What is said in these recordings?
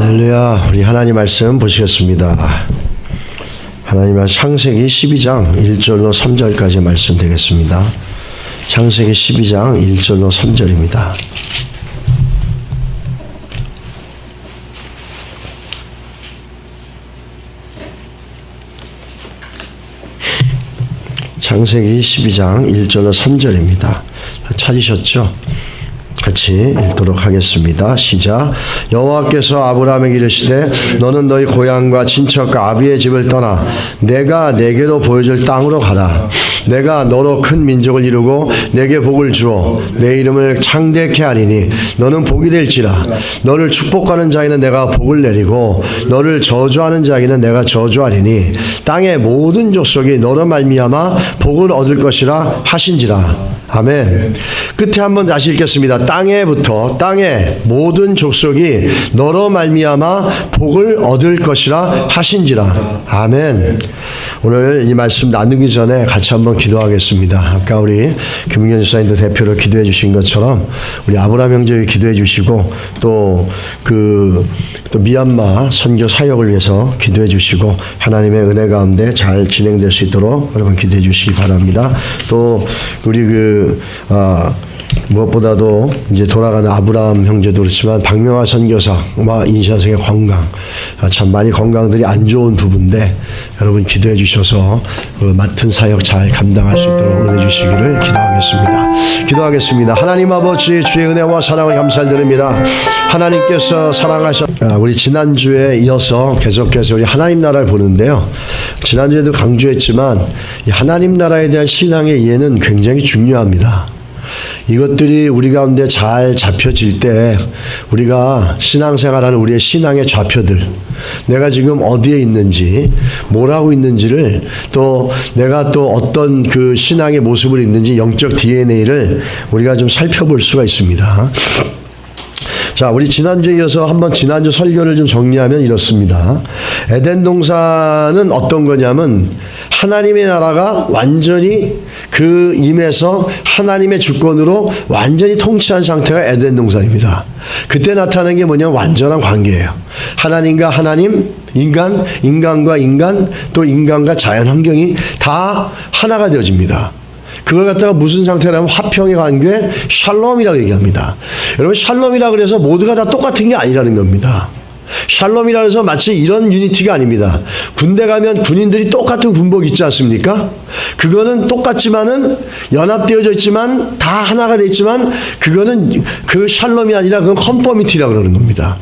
할렐루야. 우리 하나님 말씀 보시겠습니다. 하나님 말씀 창세기 12장 1절로 3절까지 말씀 되겠습니다. 창세기 12장 1절로 3절입니다. 창세기 12장 1절로 3절입니다. 찾으셨죠? 같이 읽도록 하겠습니다. 시작. 여호와께서 아브라함에게 이르시되 너는 너희 고향과 친척과 아비의 집을 떠나 내가 내게로 보여줄 땅으로 가라. 내가 너로 큰 민족을 이루고 내게 복을 주어 내 이름을 창대케 하리니 너는 복이 될지라. 너를 축복하는 자에는 내가 복을 내리고 너를 저주하는 자에게는 내가 저주하리니 땅의 모든 족속이 너로 말미암아 복을 얻을 것이라 하신지라. 아멘. 끝에 한번 다시 읽겠습니다. 땅의 모든 족속이 너로 말미암아 복을 얻을 것이라 하신지라. 아멘. 오늘 이 말씀 나누기 전에 같이 한번 기도하겠습니다. 아까 우리 김은경 집사님도 대표로 기도해 주신 것처럼 우리 아브라함 형제를 기도해 주시고 또 미얀마 선교 사역을 위해서 기도해 주시고 하나님의 은혜 가운데 잘 진행될 수 있도록 여러분 기도해 주시기 바랍니다. 또 우리 무엇보다도 이제 돌아가는 아브라함 형제도 그렇지만 박명화 선교사와 인샤성의 건강, 참 많이 건강들이 안 좋은 부부인데 여러분 기도해 주셔서 맡은 사역 잘 감당할 수 있도록 은혜 주시기를 기도하겠습니다. 하나님 아버지, 주의 은혜와 사랑을 감사드립니다. 하나님께서 우리 지난주에 이어서 계속해서 우리 하나님 나라를 보는데요. 지난주에도 강조했지만 이 하나님 나라에 대한 신앙의 이해는 굉장히 중요합니다. 이것들이 우리 가운데 잘 잡혀질 때 우리가 신앙생활하는 우리의 신앙의 좌표들, 내가 지금 어디에 있는지, 뭘 하고 있는지를, 또 내가 또 어떤 그 신앙의 모습을 있는지 영적 DNA를 우리가 좀 살펴볼 수가 있습니다. 자, 우리 지난주에 이어서 한번 지난주 설교를 좀 정리하면 이렇습니다. 에덴 동산은 어떤 거냐면 하나님의 나라가 완전히 그 임에서 하나님의 주권으로 완전히 통치한 상태가 에덴 동산입니다. 그때 나타나는 게 뭐냐면 완전한 관계예요. 하나님과 하나님, 인간과 인간, 또 인간과 자연 환경이 다 하나가 되어집니다. 그걸 갖다가 무슨 상태라면 화평의 관계, 샬롬이라고 얘기합니다. 여러분, 샬롬이라고 그래서 모두가 다 똑같은 게 아니라는 겁니다. 샬롬이라고 해서 마치 이런 유니티가 아닙니다. 군대 가면 군인들이 똑같은 군복 있지 않습니까? 그거는 똑같지만은 연합되어져 있지만 다 하나가 되어 있지만 그거는 그 샬롬이 아니라 그건 컨포미티라고 그러는 겁니다.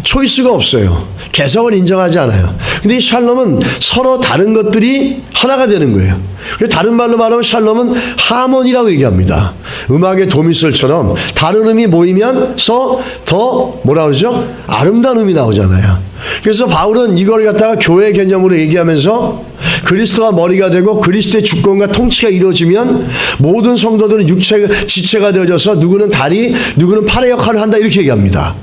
초이스가 없어요. 개성을 인정하지 않아요. 근데 이 샬롬은 서로 다른 것들이 하나가 되는 거예요. 다른 말로 말하면 샬롬은 하모니라고 얘기합니다. 음악의 도미솔처럼 다른 음이 모이면서 더 뭐라 그러죠? 아름다운 음이 나오잖아요. 그래서 바울은 이걸 갖다가 교회 개념으로 얘기하면서 그리스도가 머리가 되고 그리스도의 주권과 통치가 이루어지면 모든 성도들은 지체가 되어져서 누구는 다리, 누구는 팔의 역할을 한다 이렇게 얘기합니다.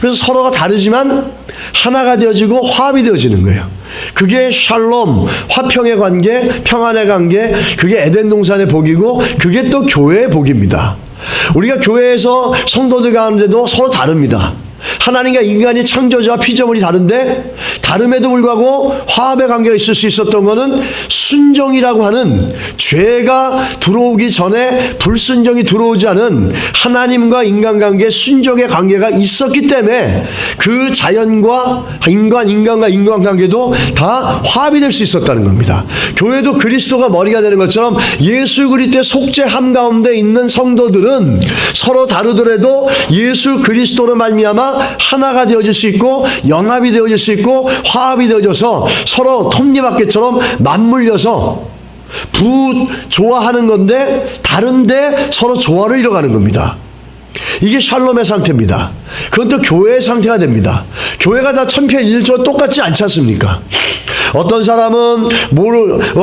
그래서 서로가 다르지만 하나가 되어지고 화합이 되어지는 거예요. 그게 샬롬, 화평의 관계, 평안의 관계, 그게 에덴 동산의 복이고 그게 또 교회의 복입니다. 우리가 교회에서 성도들 가운데도 서로 다릅니다. 하나님과 인간이 창조자와 피조물이 다른데 다름에도 불구하고 화합의 관계가 있을 수 있었던 것은 순종이라고 하는 죄가 들어오기 전에 불순종이 들어오지 않은 하나님과 인간관계 순종의 관계가 있었기 때문에 그 자연과 인간과 인간관계도 다 화합이 될 수 있었다는 겁니다. 교회도 그리스도가 머리가 되는 것처럼 예수 그리스도의 속죄함 가운데 있는 성도들은 서로 다르더라도 예수 그리스도로 말미암아 하나가 되어질 수 있고 연합이 되어질 수 있고 화합이 되어져서 서로 톱니바퀴처럼 맞물려서 부조화하는 건데 다른데 서로 조화를 이뤄가는 겁니다. 이게 샬롬의 상태입니다. 그건 또 교회의 상태가 됩니다. 교회가 다 천편일조 똑같지 않지 않습니까? 어떤 사람은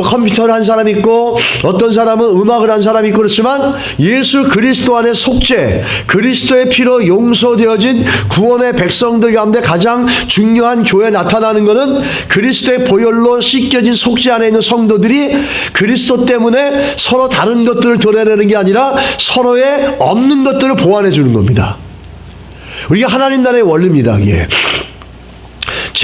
컴퓨터를 한 사람이 있고 어떤 사람은 음악을 한 사람이 있고 그렇지만 예수 그리스도 안에 속죄, 그리스도의 피로 용서되어진 구원의 백성들 가운데 가장 중요한 교회에 나타나는 것은 그리스도의 보혈로 씻겨진 속죄 안에 있는 성도들이 그리스도 때문에 서로 다른 것들을 드러내는 게 아니라 서로의 없는 것들을 보완해 주는 겁니다. 우리가 하나님 나라의 원리입니다. 이게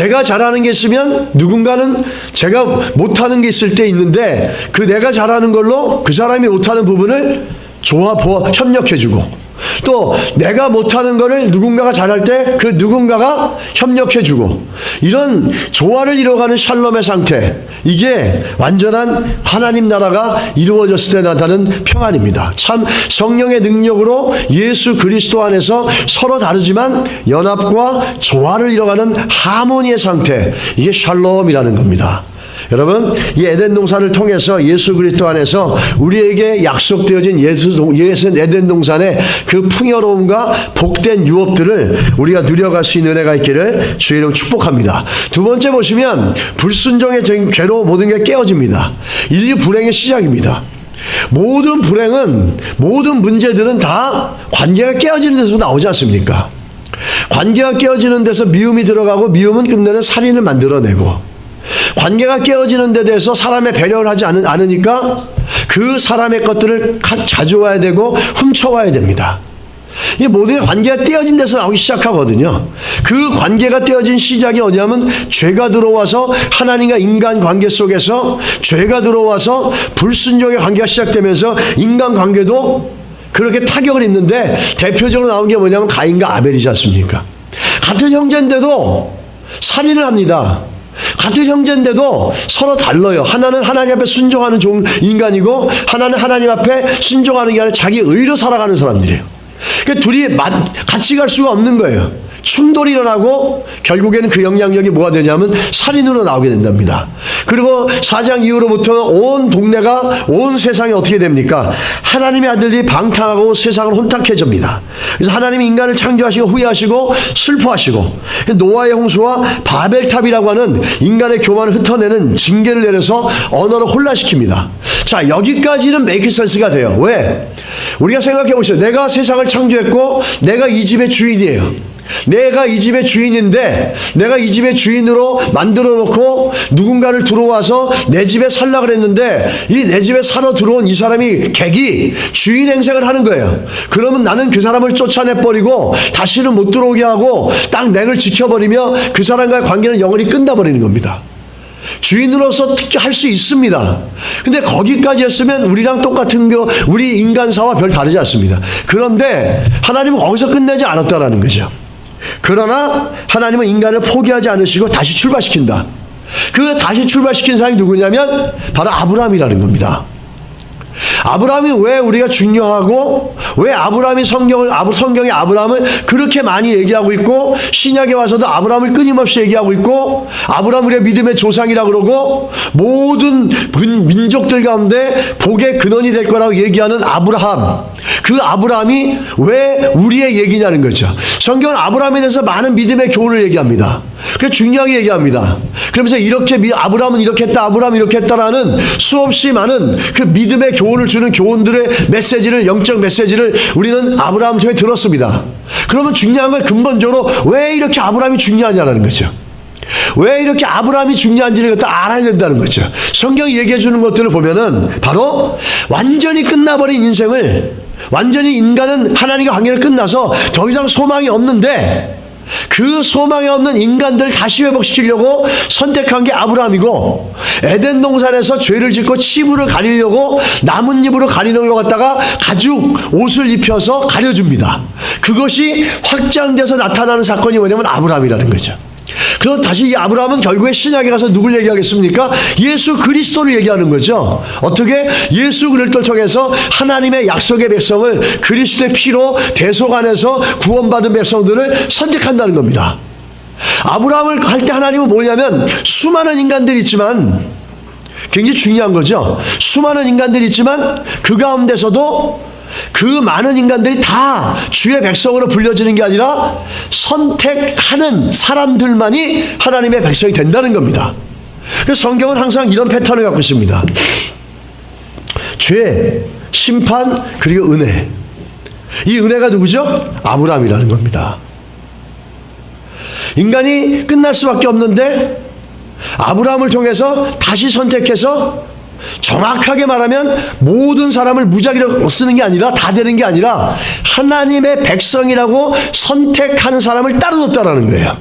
제가 잘하는 게 있으면 누군가는 제가 못하는 게 있을 때 있는데 그 내가 잘하는 걸로 그 사람이 못하는 부분을 협력해주고 또 내가 못하는 거를 누군가가 잘할 때 그 누군가가 협력해주고 이런 조화를 이뤄가는 샬롬의 상태, 이게 완전한 하나님 나라가 이루어졌을 때 나타나는 평안입니다. 참 성령의 능력으로 예수 그리스도 안에서 서로 다르지만 연합과 조화를 이뤄가는 하모니의 상태, 이게 샬롬이라는 겁니다. 여러분, 이 에덴 동산을 통해서 예수 그리스도 안에서 우리에게 약속되어진 에덴 동산의 그 풍요로움과 복된 유업들을 우리가 누려갈 수 있는 은혜가 있기를 주의 이름 축복합니다. 두 번째 보시면 불순종의 죄로 모든 게 깨어집니다. 인류 불행의 시작입니다. 모든 불행은, 모든 문제들은 다 관계가 깨어지는 데서 나오지 않습니까? 관계가 깨어지는 데서 미움이 들어가고 미움은 끝내는 살인을 만들어내고, 관계가 깨어지는 데 대해서 사람의 배려를 하지 않으니까 그 사람의 것들을 가져와야 되고 훔쳐와야 됩니다. 이 모든 관계가 떼어진 데서 나오기 시작하거든요. 그 관계가 떼어진 시작이 어디냐면 죄가 들어와서 하나님과 인간 관계 속에서 죄가 들어와서 불순종의 관계가 시작되면서 인간 관계도 그렇게 타격을 입는데 대표적으로 나온 게 뭐냐면 가인과 아벨이지 않습니까? 같은 형제인데도 살인을 합니다. 같은 형제인데도 서로 달라요. 하나는 하나님 앞에 순종하는 인간이고 하나는 하나님 앞에 순종하는 게 아니라 자기 의로 살아가는 사람들이에요. 그러니까 둘이 같이 갈 수가 없는 거예요. 충돌이 일어나고 결국에는 그 영향력이 뭐가 되냐면 살인으로 나오게 된답니다. 그리고 4장 이후로부터 온 동네가, 온 세상이 어떻게 됩니까? 하나님의 아들들이 방탕하고 세상을 혼탁해집니다. 그래서 하나님이 인간을 창조하시고 후회하시고 슬퍼하시고 노아의 홍수와 바벨탑이라고 하는 인간의 교만을 흩어내는 징계를 내려서 언어를 혼란시킵니다. 자, 여기까지는 메이크 센스가 돼요. 왜? 우리가 생각해 보시죠. 내가 세상을 창조했고 내가 이 집의 주인이에요. 내가 이 집의 주인인데 내가 이 집의 주인으로 만들어 놓고 누군가를 들어와서 내 집에 살라 그랬는데 이 내 집에 살아 들어온 이 사람이 객이 주인 행세를 하는 거예요. 그러면 나는 그 사람을 쫓아내버리고 다시는 못 들어오게 하고 딱 넥을 지켜버리며 그 사람과의 관계는 영원히 끝나버리는 겁니다. 주인으로서 특히 할 수 있습니다. 근데 거기까지 했으면 우리랑 똑같은 거, 우리 인간사와 별 다르지 않습니다. 그런데 하나님은 거기서 끝내지 않았다라는 거죠. 그러나 하나님은 인간을 포기하지 않으시고 다시 출발시킨다. 그 다시 출발시킨 사람이 누구냐면 바로 아브라함이라는 겁니다. 아브라함이 왜 우리가 중요하고 왜 아브라함이 성경에 아브라함을 그렇게 많이 얘기하고 있고 신약에 와서도 아브라함을 끊임없이 얘기하고 있고 아브라함 우리의 믿음의 조상이라고 그러고 모든 민족들 가운데 복의 근원이 될 거라고 얘기하는 아브라함, 그 아브라함이 왜 우리의 얘기냐는 거죠. 성경은 아브라함에 대해서 많은 믿음의 교훈을 얘기합니다. 그래서 중요하게 얘기합니다. 그러면서 이렇게 아브라함은 이렇게 했다, 아브라함은 이렇게 했다라는 수없이 많은 그 믿음의 교훈을 주는 교훈들의 메시지를, 영적 메시지를 우리는 아브라함 통해 들었습니다. 그러면 중요한 건 근본적으로 왜 이렇게 아브라함이 중요하냐는 거죠. 왜 이렇게 아브라함이 중요한지를 다 알아야 된다는 거죠. 성경이 얘기해 주는 것들을 보면은 바로 완전히 끝나버린 인생을, 완전히 인간은 하나님과 관계를 끝나서 더 이상 소망이 없는데 그 소망이 없는 인간들을 다시 회복시키려고 선택한 게 아브라함이고, 에덴 동산에서 죄를 짓고 치부를 가리려고 나뭇잎으로 가리는 것 갖다가 가죽 옷을 입혀서 가려줍니다. 그것이 확장돼서 나타나는 사건이 뭐냐면 아브라함이라는 거죠. 그래서 다시 이 아브라함은 결국에 신약에 가서 누굴 얘기하겠습니까? 예수 그리스도를 얘기하는 거죠. 어떻게? 예수 그리스도를 통해서 하나님의 약속의 백성을 그리스도의 피로 대속안에서 구원받은 백성들을 선택한다는 겁니다. 아브라함을 할 때 하나님은 뭐냐면 수많은 인간들이 있지만, 굉장히 중요한 거죠. 수많은 인간들이 있지만 그 가운데서도 그 많은 인간들이 다 주의 백성으로 불려지는 게 아니라 선택하는 사람들만이 하나님의 백성이 된다는 겁니다. 그래서 성경은 항상 이런 패턴을 갖고 있습니다. 죄, 심판, 그리고 은혜. 이 은혜가 누구죠? 아브라함이라는 겁니다. 인간이 끝날 수밖에 없는데 아브라함을 통해서 다시 선택해서, 정확하게 말하면 모든 사람을 무작위로 쓰는 게 아니라, 다 되는 게 아니라 하나님의 백성이라고 선택하는 사람을 따로 뒀다라는 거예요.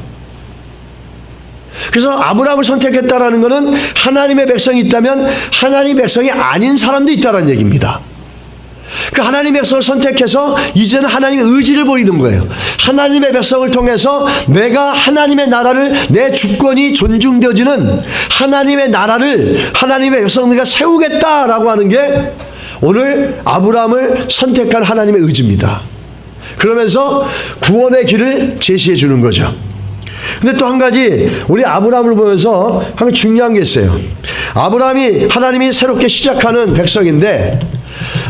그래서 아브라함을 선택했다라는 것은 하나님의 백성이 있다면 하나님의 백성이 아닌 사람도 있다는 얘기입니다. 그 하나님의 백성을 선택해서 이제는 하나님의 의지를 보이는 거예요. 하나님의 백성을 통해서 내가 하나님의 나라를, 내 주권이 존중되어지는 하나님의 나라를 하나님의 백성들과 세우겠다라고 하는 게 오늘 아브라함을 선택한 하나님의 의지입니다. 그러면서 구원의 길을 제시해 주는 거죠. 근데 또 한 가지 우리 아브라함을 보면서 한 가지 중요한 게 있어요. 아브라함이 하나님이 새롭게 시작하는 백성인데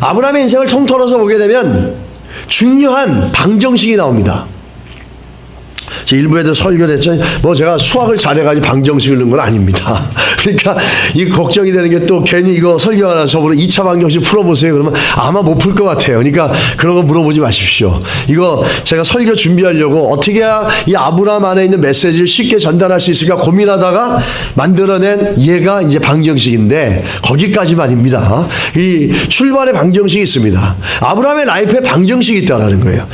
아브라함의 인생을 통틀어서 보게 되면 중요한 방정식이 나옵니다. 제 일부에도 설교를 했죠. 뭐 제가 수학을 잘해가지고 방정식을 넣은 건 아닙니다. 그러니까 이 걱정이 되는 게 또 괜히 이거 설교하나 저번에 2차 방정식 풀어보세요. 그러면 아마 못 풀 것 같아요. 그러니까 그런 거 물어보지 마십시오. 이거 제가 설교 준비하려고 어떻게 해야 이 아브라함 안에 있는 메시지를 쉽게 전달할 수 있을까 고민하다가 만들어낸 얘가 이제 방정식인데 거기까지만입니다. 이 출발의 방정식이 있습니다. 아브라함의 라이프에 방정식이 있다는 거예요.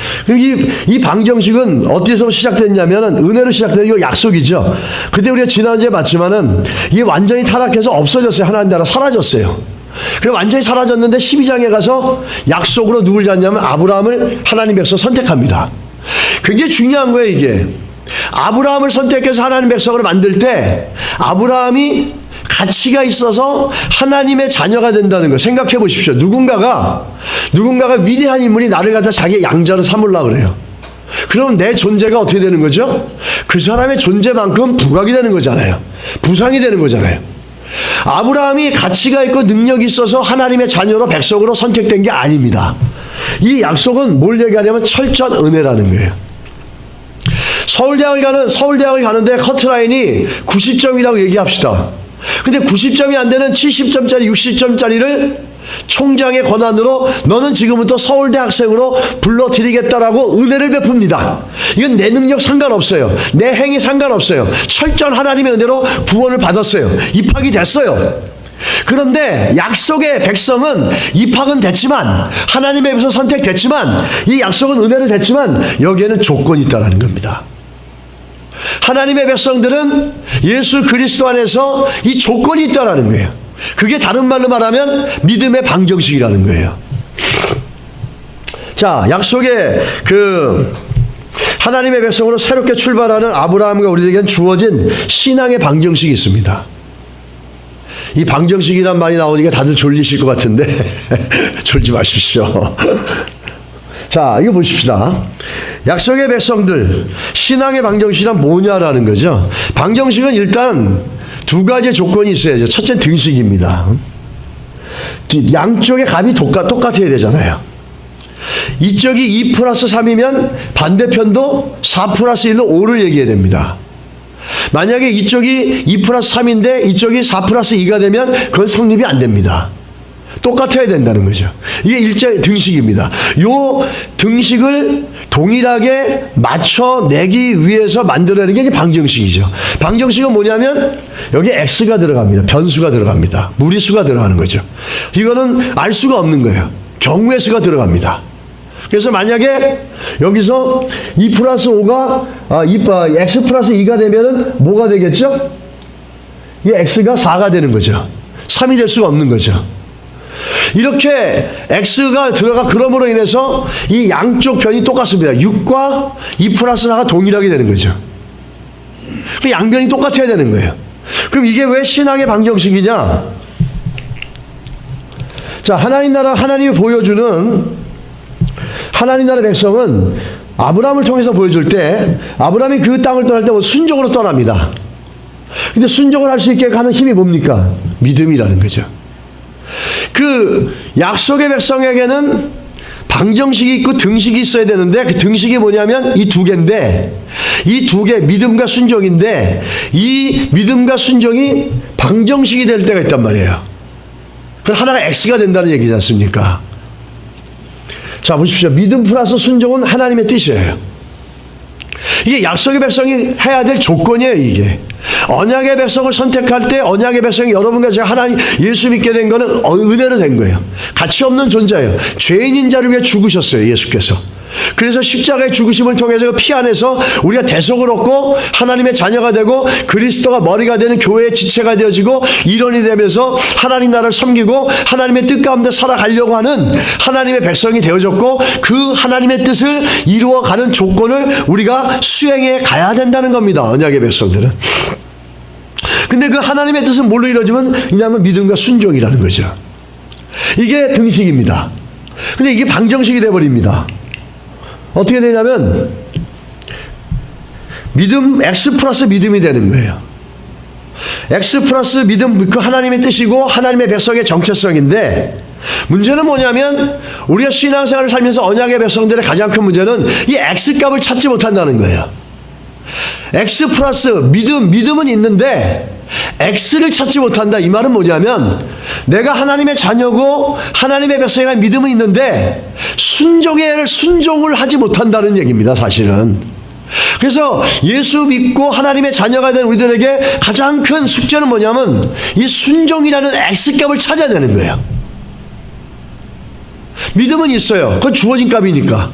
이 방정식은 어디서 시작됐냐면 은혜로 시작된 이거 약속이죠. 그때 우리가 지난주에 봤지만은 이게 완전히 타락해서 없어졌어요. 하나님 나라 사라졌어요. 그럼 완전히 사라졌는데 12장에 가서 약속으로 누굴 잡냐면 아브라함을 하나님 백성 선택합니다. 굉장히 중요한 거예요. 이게 아브라함을 선택해서 하나님 백성으로 만들 때 아브라함이 가치가 있어서 하나님의 자녀가 된다는 거 생각해 보십시오. 누군가가 위대한 인물이 나를 갖다 자기의 양자로 삼으려고 그래요. 그럼 내 존재가 어떻게 되는 거죠? 그 사람의 존재만큼 부각이 되는 거잖아요. 부상이 되는 거잖아요. 아브라함이 가치가 있고 능력이 있어서 하나님의 자녀로 백성으로 선택된 게 아닙니다. 이 약속은 뭘 얘기하냐면 철저한 은혜라는 거예요. 서울대학을 가는데 커트라인이 90점이라고 얘기합시다. 근데 90점이 안 되는 70점짜리 60점짜리를 총장의 권한으로 너는 지금부터 서울대 학생으로 불러드리겠다라고 은혜를 베풉니다. 이건 내 능력 상관없어요. 내 행위 상관없어요. 철저한 하나님의 은혜로 구원을 받았어요. 입학이 됐어요. 그런데 약속의 백성은 입학은 됐지만 하나님의 입에서 선택됐지만 이 약속은 은혜를 됐지만 여기에는 조건이 있다는 겁니다. 하나님의 백성들은 예수 그리스도 안에서 이 조건이 있다는 거예요. 그게 다른 말로 말하면 믿음의 방정식이라는 거예요. 자, 약속의 하나님의 백성으로 새롭게 출발하는 아브라함과 우리에게는 주어진 신앙의 방정식이 있습니다. 이 방정식이란 말이 나오니까 다들 졸리실 것 같은데 졸지 마십시오. 자, 이거 보십시다. 약속의 백성들, 신앙의 방정식이란 뭐냐라는 거죠. 방정식은 일단 두 가지 조건이 있어야죠. 첫째는 등식입니다. 양쪽의 값이 똑같아야 되잖아요. 이쪽이 2 플러스 3이면 반대편도 4 플러스 1로 5를 얘기해야 됩니다. 만약에 이쪽이 2 플러스 3인데 이쪽이 4 플러스 2가 되면 그건 성립이 안 됩니다. 똑같아야 된다는 거죠. 이게 일제 등식입니다. 요 등식을 동일하게 맞춰내기 위해서 만들어내는 게 이제 방정식이죠. 방정식은 뭐냐면 여기 x가 들어갑니다. 변수가 들어갑니다. 무리수가 들어가는 거죠. 이거는 알 수가 없는 거예요. 경우의 수가 들어갑니다. 그래서 만약에 여기서 2 플러스 5가 x 플러스 2가 되면은 뭐가 되겠죠? 이 x가 4가 되는 거죠. 3이 될 수가 없는 거죠. 이렇게 x가 그럼으로 인해서 이 양쪽 변이 똑같습니다. 6과 2 플러스 4가 동일하게 되는 거죠. 그 양변이 똑같아야 되는 거예요. 그럼 이게 왜 신앙의 방정식이냐? 자, 하나님 나라 하나님이 보여주는 하나님 나라 백성은 아브라함을 통해서 보여줄 때 아브라함이 그 땅을 떠날 때 순종으로 떠납니다. 근데 순종을 할 수 있게 하는 힘이 뭡니까? 믿음이라는 거죠. 그 약속의 백성에게는 방정식이 있고 등식이 있어야 되는데 그 등식이 뭐냐면 이 두 개인데 이 두 개 믿음과 순종인데 이 믿음과 순종이 방정식이 될 때가 있단 말이에요. 그럼 하나가 X가 된다는 얘기지 않습니까? 자, 보십시오. 믿음 플러스 순종은 하나님의 뜻이에요. 이게 약속의 백성이 해야 될 조건이에요. 이게 언약의 백성을 선택할 때 언약의 백성이 여러분과 제가 하나님 예수 믿게 된 거는 은혜로 된 거예요. 가치 없는 존재예요. 죄인인 자를 위해 죽으셨어요. 예수께서. 그래서 십자가의 죽으심을 통해서 피 안에서 우리가 대속을 얻고 하나님의 자녀가 되고 그리스도가 머리가 되는 교회의 지체가 되어지고 일원이 되면서 하나님 나라를 섬기고 하나님의 뜻 가운데 살아가려고 하는 하나님의 백성이 되어졌고 그 하나님의 뜻을 이루어가는 조건을 우리가 수행해 가야 된다는 겁니다. 언약의 백성들은. 근데 그 하나님의 뜻은 뭘로 이루어지면 그냥 믿음과 순종이라는 거죠. 이게 등식입니다. 근데 이게 방정식이 돼버립니다. 어떻게 되냐면 믿음 X 플러스 믿음이 되는 거예요. X 플러스 믿음, 그 하나님의 뜻이고 하나님의 백성의 정체성인데 문제는 뭐냐면 우리가 신앙생활을 살면서 언약의 백성들의 가장 큰 문제는 이 X값을 찾지 못한다는 거예요. X 플러스 믿음은 있는데 X를 찾지 못한다. 이 말은 뭐냐면 내가 하나님의 자녀고 하나님의 백성이라는 믿음은 있는데 순종을 하지 못한다는 얘기입니다. 사실은. 그래서 예수 믿고 하나님의 자녀가 된 우리들에게 가장 큰 숙제는 뭐냐면 이 순종이라는 X값을 찾아야 되는 거예요. 믿음은 있어요. 그건 주어진 값이니까.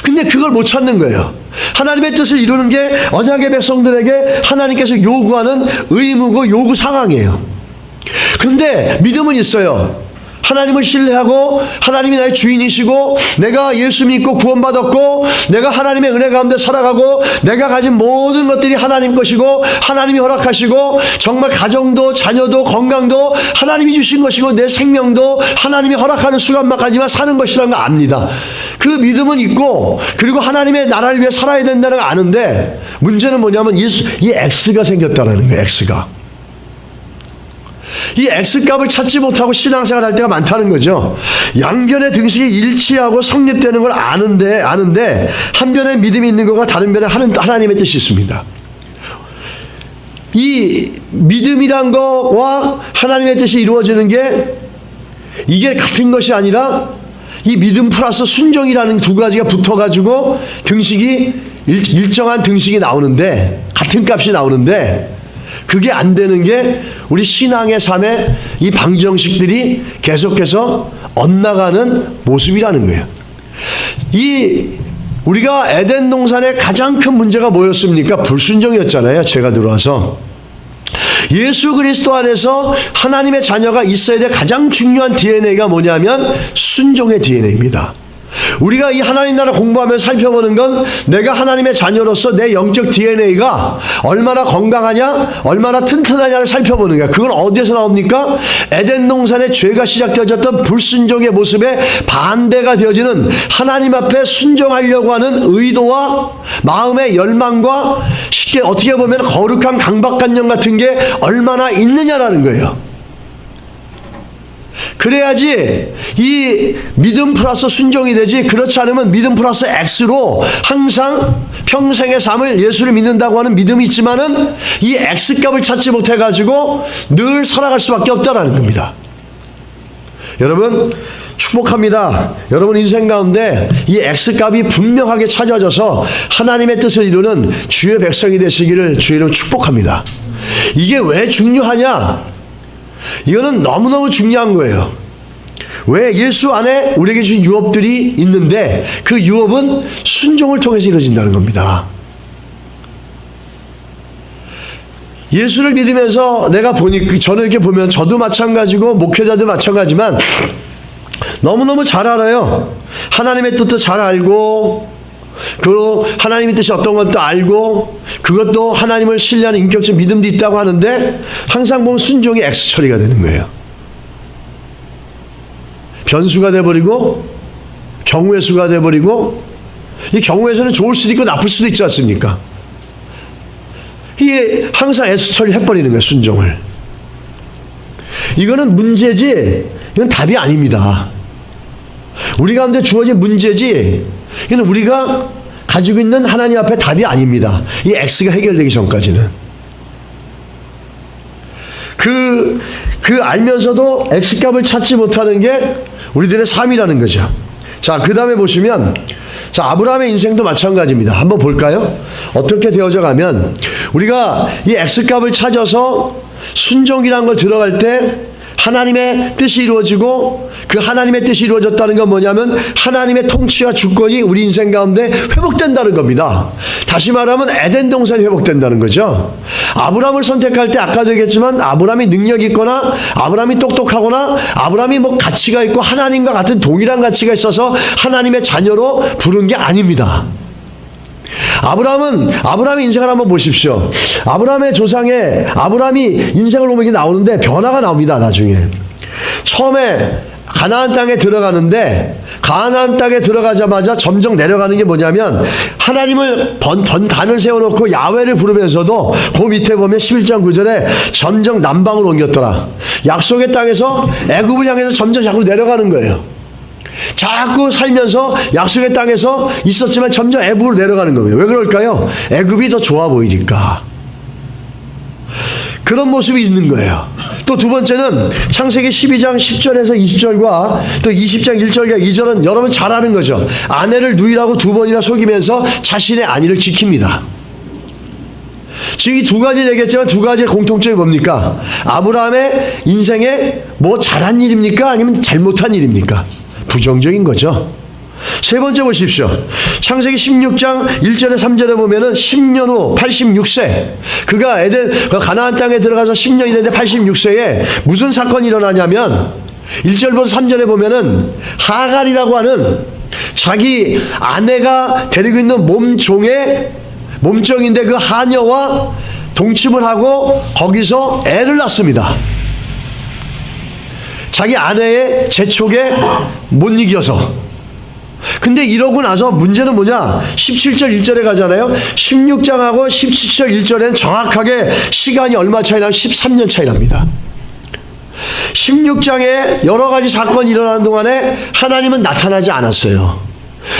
근데 그걸 못 찾는 거예요. 하나님의 뜻을 이루는 게 언약의 백성들에게 하나님께서 요구하는 의무고 요구 상황이에요. 그런데 믿음은 있어요. 하나님을 신뢰하고 하나님이 나의 주인이시고 내가 예수 믿고 구원받았고 내가 하나님의 은혜 가운데 살아가고 내가 가진 모든 것들이 하나님 것이고 하나님이 허락하시고 정말 가정도 자녀도 건강도 하나님이 주신 것이고 내 생명도 하나님이 허락하는 순간만까지만 사는 것이라는 거 압니다. 그 믿음은 있고 그리고 하나님의 나라를 위해 살아야 된다는 거 아는데 문제는 뭐냐면 이 X가 생겼다는 거예요. X가. 이 X값을 찾지 못하고 신앙생활 할 때가 많다는 거죠. 양변의 등식이 일치하고 성립되는 걸 아는데 한 변에 믿음이 있는 것과 다른 변에 하나님의 뜻이 있습니다. 이 믿음이란 거와 하나님의 뜻이 이루어지는 게 이게 같은 것이 아니라 이 믿음 플러스 순종이라는 두 가지가 붙어가지고 등식이 일정한 등식이 나오는데 같은 값이 나오는데 그게 안 되는 게 우리 신앙의 삶에 이 방정식들이 계속해서 엇나가는 모습이라는 거예요. 우리가 에덴 동산의 가장 큰 문제가 뭐였습니까? 불순종이었잖아요. 죄가 들어와서. 예수 그리스도 안에서 하나님의 자녀가 있어야 될 가장 중요한 DNA가 뭐냐면 순종의 DNA입니다. 우리가 이 하나님 나라 공부하면서 살펴보는 건 내가 하나님의 자녀로서 내 영적 DNA가 얼마나 건강하냐 얼마나 튼튼하냐를 살펴보는 거야. 그건 어디에서 나옵니까? 에덴 동산의 죄가 시작되어졌던 불순종의 모습에 반대가 되어지는 하나님 앞에 순종하려고 하는 의도와 마음의 열망과 쉽게 어떻게 보면 거룩한 강박관념 같은 게 얼마나 있느냐라는 거예요. 그래야지 이 믿음 플러스 순종이 되지 그렇지 않으면 믿음 플러스 X로 항상 평생의 삶을 예수를 믿는다고 하는 믿음이 있지만은 이 X값을 찾지 못해가지고 늘 살아갈 수밖에 없다라는 겁니다. 여러분 축복합니다. 여러분 인생 가운데 이 X값이 분명하게 찾아져서 하나님의 뜻을 이루는 주의 백성이 되시기를 주의 이름 축복합니다. 이게 왜 중요하냐? 이거는 너무너무 중요한 거예요. 왜? 예수 안에 우리에게 주신 유업들이 있는데 그 유업은 순종을 통해서 이루어진다는 겁니다. 예수를 믿으면서 내가 보니 저는 이렇게 보면 저도 마찬가지고 목회자도 마찬가지지만 너무너무 잘 알아요. 하나님의 뜻도 잘 알고 그 하나님의 뜻이 어떤 것도 알고 그것도 하나님을 신뢰하는 인격적 믿음도 있다고 하는데 항상 보면 순종이 X 처리가 되는 거예요. 변수가 돼버리고 경우의 수가 돼버리고 이 경우의 수는 좋을 수도 있고 나쁠 수도 있지 않습니까? 이게 항상 S 처리해버리는 거예요. 순종을. 이거는 문제지 이건 답이 아닙니다. 우리 가운데 주어진 문제지 이건 우리가 가지고 있는 하나님 앞에 답이 아닙니다. 이 X가 해결되기 전까지는. 그 알면서도 X값을 찾지 못하는 게 우리들의 삶이라는 거죠. 자, 그 다음에 보시면 자, 아브라함의 인생도 마찬가지입니다. 한번 볼까요? 어떻게 되어져 가면 우리가 이 X값을 찾아서 순종이라는 걸 들어갈 때 하나님의 뜻이 이루어지고 그 하나님의 뜻이 이루어졌다는 건 뭐냐면 하나님의 통치와 주권이 우리 인생 가운데 회복된다는 겁니다. 다시 말하면 에덴 동산이 회복된다는 거죠. 아브라함을 선택할 때 아까도 얘기했지만 아브라함이 능력이 있거나 아브라함이 똑똑하거나 아브라함이 뭐 가치가 있고 하나님과 같은 동일한 가치가 있어서 하나님의 자녀로 부른 게 아닙니다. 아브라함의 인생을 한번 보십시오. 아브라함의 조상에 아브라함이 인생을 보면 이게 나오는데 변화가 나옵니다. 나중에 처음에 가나안 땅에 들어가는데 가나안 땅에 들어가자마자 점점 내려가는 게 뭐냐면 하나님을 단을 세워놓고 야훼를 부르면서도 그 밑에 보면 11장 9절에 점점 남방으로 옮겼더라. 약속의 땅에서 애굽을 향해서 점점 자꾸 내려가는 거예요. 자꾸 살면서 약속의 땅에서 있었지만 점점 애굽으로 내려가는 겁니다. 왜 그럴까요? 애굽이 더 좋아 보이니까. 그런 모습이 있는 거예요. 또 두 번째는 창세기 12장 10절에서 20절과 또 20장 1절과 2절은 여러분 잘 아는 거죠. 아내를 누이라고 두 번이나 속이면서 자신의 안위를 지킵니다. 지금 이 두 가지 얘기했지만 두 가지의 공통점이 뭡니까? 아브라함의 인생에 뭐 잘한 일입니까? 아니면 잘못한 일입니까? 부정적인 거죠. 세 번째 보십시오. 창세기 16장 1절에 3절에 보면은 10년 후 86세 그가 가나안 땅에 들어가서 10년이 됐는데 86세에 무슨 사건이 일어나냐면 1절부터 3절에 보면은 하갈이라고 하는 자기 아내가 데리고 있는 몸종인데 그 하녀와 동침을 하고 거기서 애를 낳습니다. 자기 아내의 재촉에 못 이겨서. 근데 이러고 나서 문제는 뭐냐? 17절 1절에 가잖아요. 16장하고 17절 1절에는 정확하게 시간이 얼마 차이 나면 13년 차이 납니다. 16장에 여러 가지 사건이 일어나는 동안에 하나님은 나타나지 않았어요.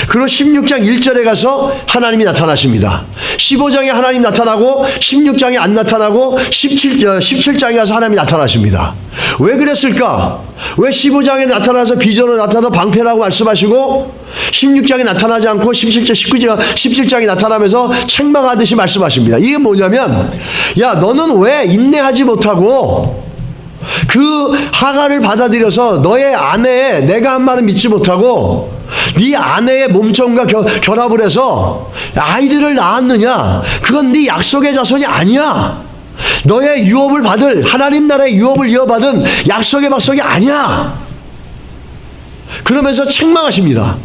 그리고 16장 1절에 가서 하나님이 나타나십니다. 15장에 하나님 나타나고 16장에 안 나타나고 17장에 가서 하나님이 나타나십니다. 왜 그랬을까? 왜 15장에 나타나서 비전으로 나타나서 방패라고 말씀하시고 16장에 나타나지 않고 17장에 나타나면서 책망하듯이 말씀하십니다. 이게 뭐냐면 야 너는 왜 인내하지 못하고 그 하갈을 받아들여서 너의 아내의 내가 한 말은 믿지 못하고 네 아내의 몸종과 결합을 해서 아이들을 낳았느냐? 그건 네 약속의 자손이 아니야. 너의 유업을 받을 하나님 나라의 유업을 이어받은 약속의 백성이 아니야. 그러면서 책망하십니다.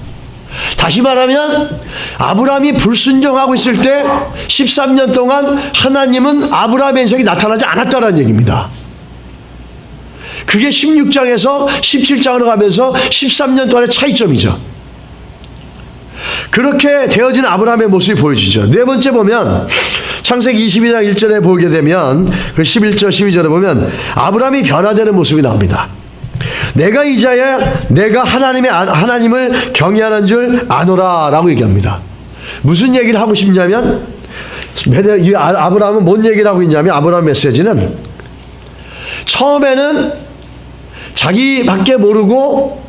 다시 말하면 아브라함이 불순종하고 있을 때 13년 동안 하나님은 아브라함의 인생이 나타나지 않았다는 얘기입니다. 그게 16장에서 17장으로 가면서 13년 동안의 차이점이죠. 그렇게 되어진 아브라함의 모습이 보여지죠. 네 번째 보면 창세기 22장 1절에 보게 되면 그 11절 12절에 보면 아브라함이 변화되는 모습이 나옵니다. 내가 이제야 내가 하나님을 경외하는 줄 아노라 라고 얘기합니다. 무슨 얘기를 하고 싶냐면 아브라함은 뭔 얘기를 하고 있냐면 아브라함 메시지는 처음에는 자기밖에 모르고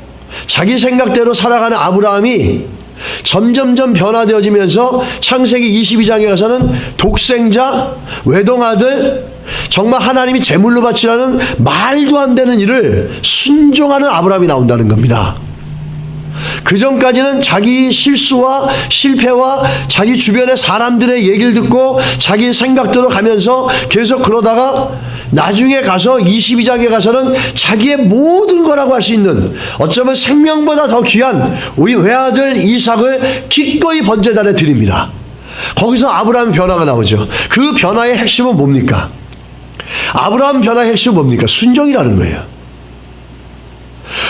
자기 생각대로 살아가는 아브라함이 점점점 변화되어지면서 창세기 22장에 가서는 독생자, 외동아들, 정말 하나님이 제물로 바치라는 말도 안 되는 일을 순종하는 아브라함이 나온다는 겁니다. 그 전까지는 자기 실수와 실패와 자기 주변의 사람들의 얘기를 듣고 자기 생각대로 가면서 계속 그러다가 나중에 가서 22장에 가서는 자기의 모든 거라고 할 수 있는 어쩌면 생명보다 더 귀한 우리 외아들 이삭을 기꺼이 번제단에 드립니다. 거기서 아브라함 변화가 나오죠. 그 변화의 핵심은 뭡니까? 아브라함 변화의 핵심은 뭡니까? 순종이라는 거예요.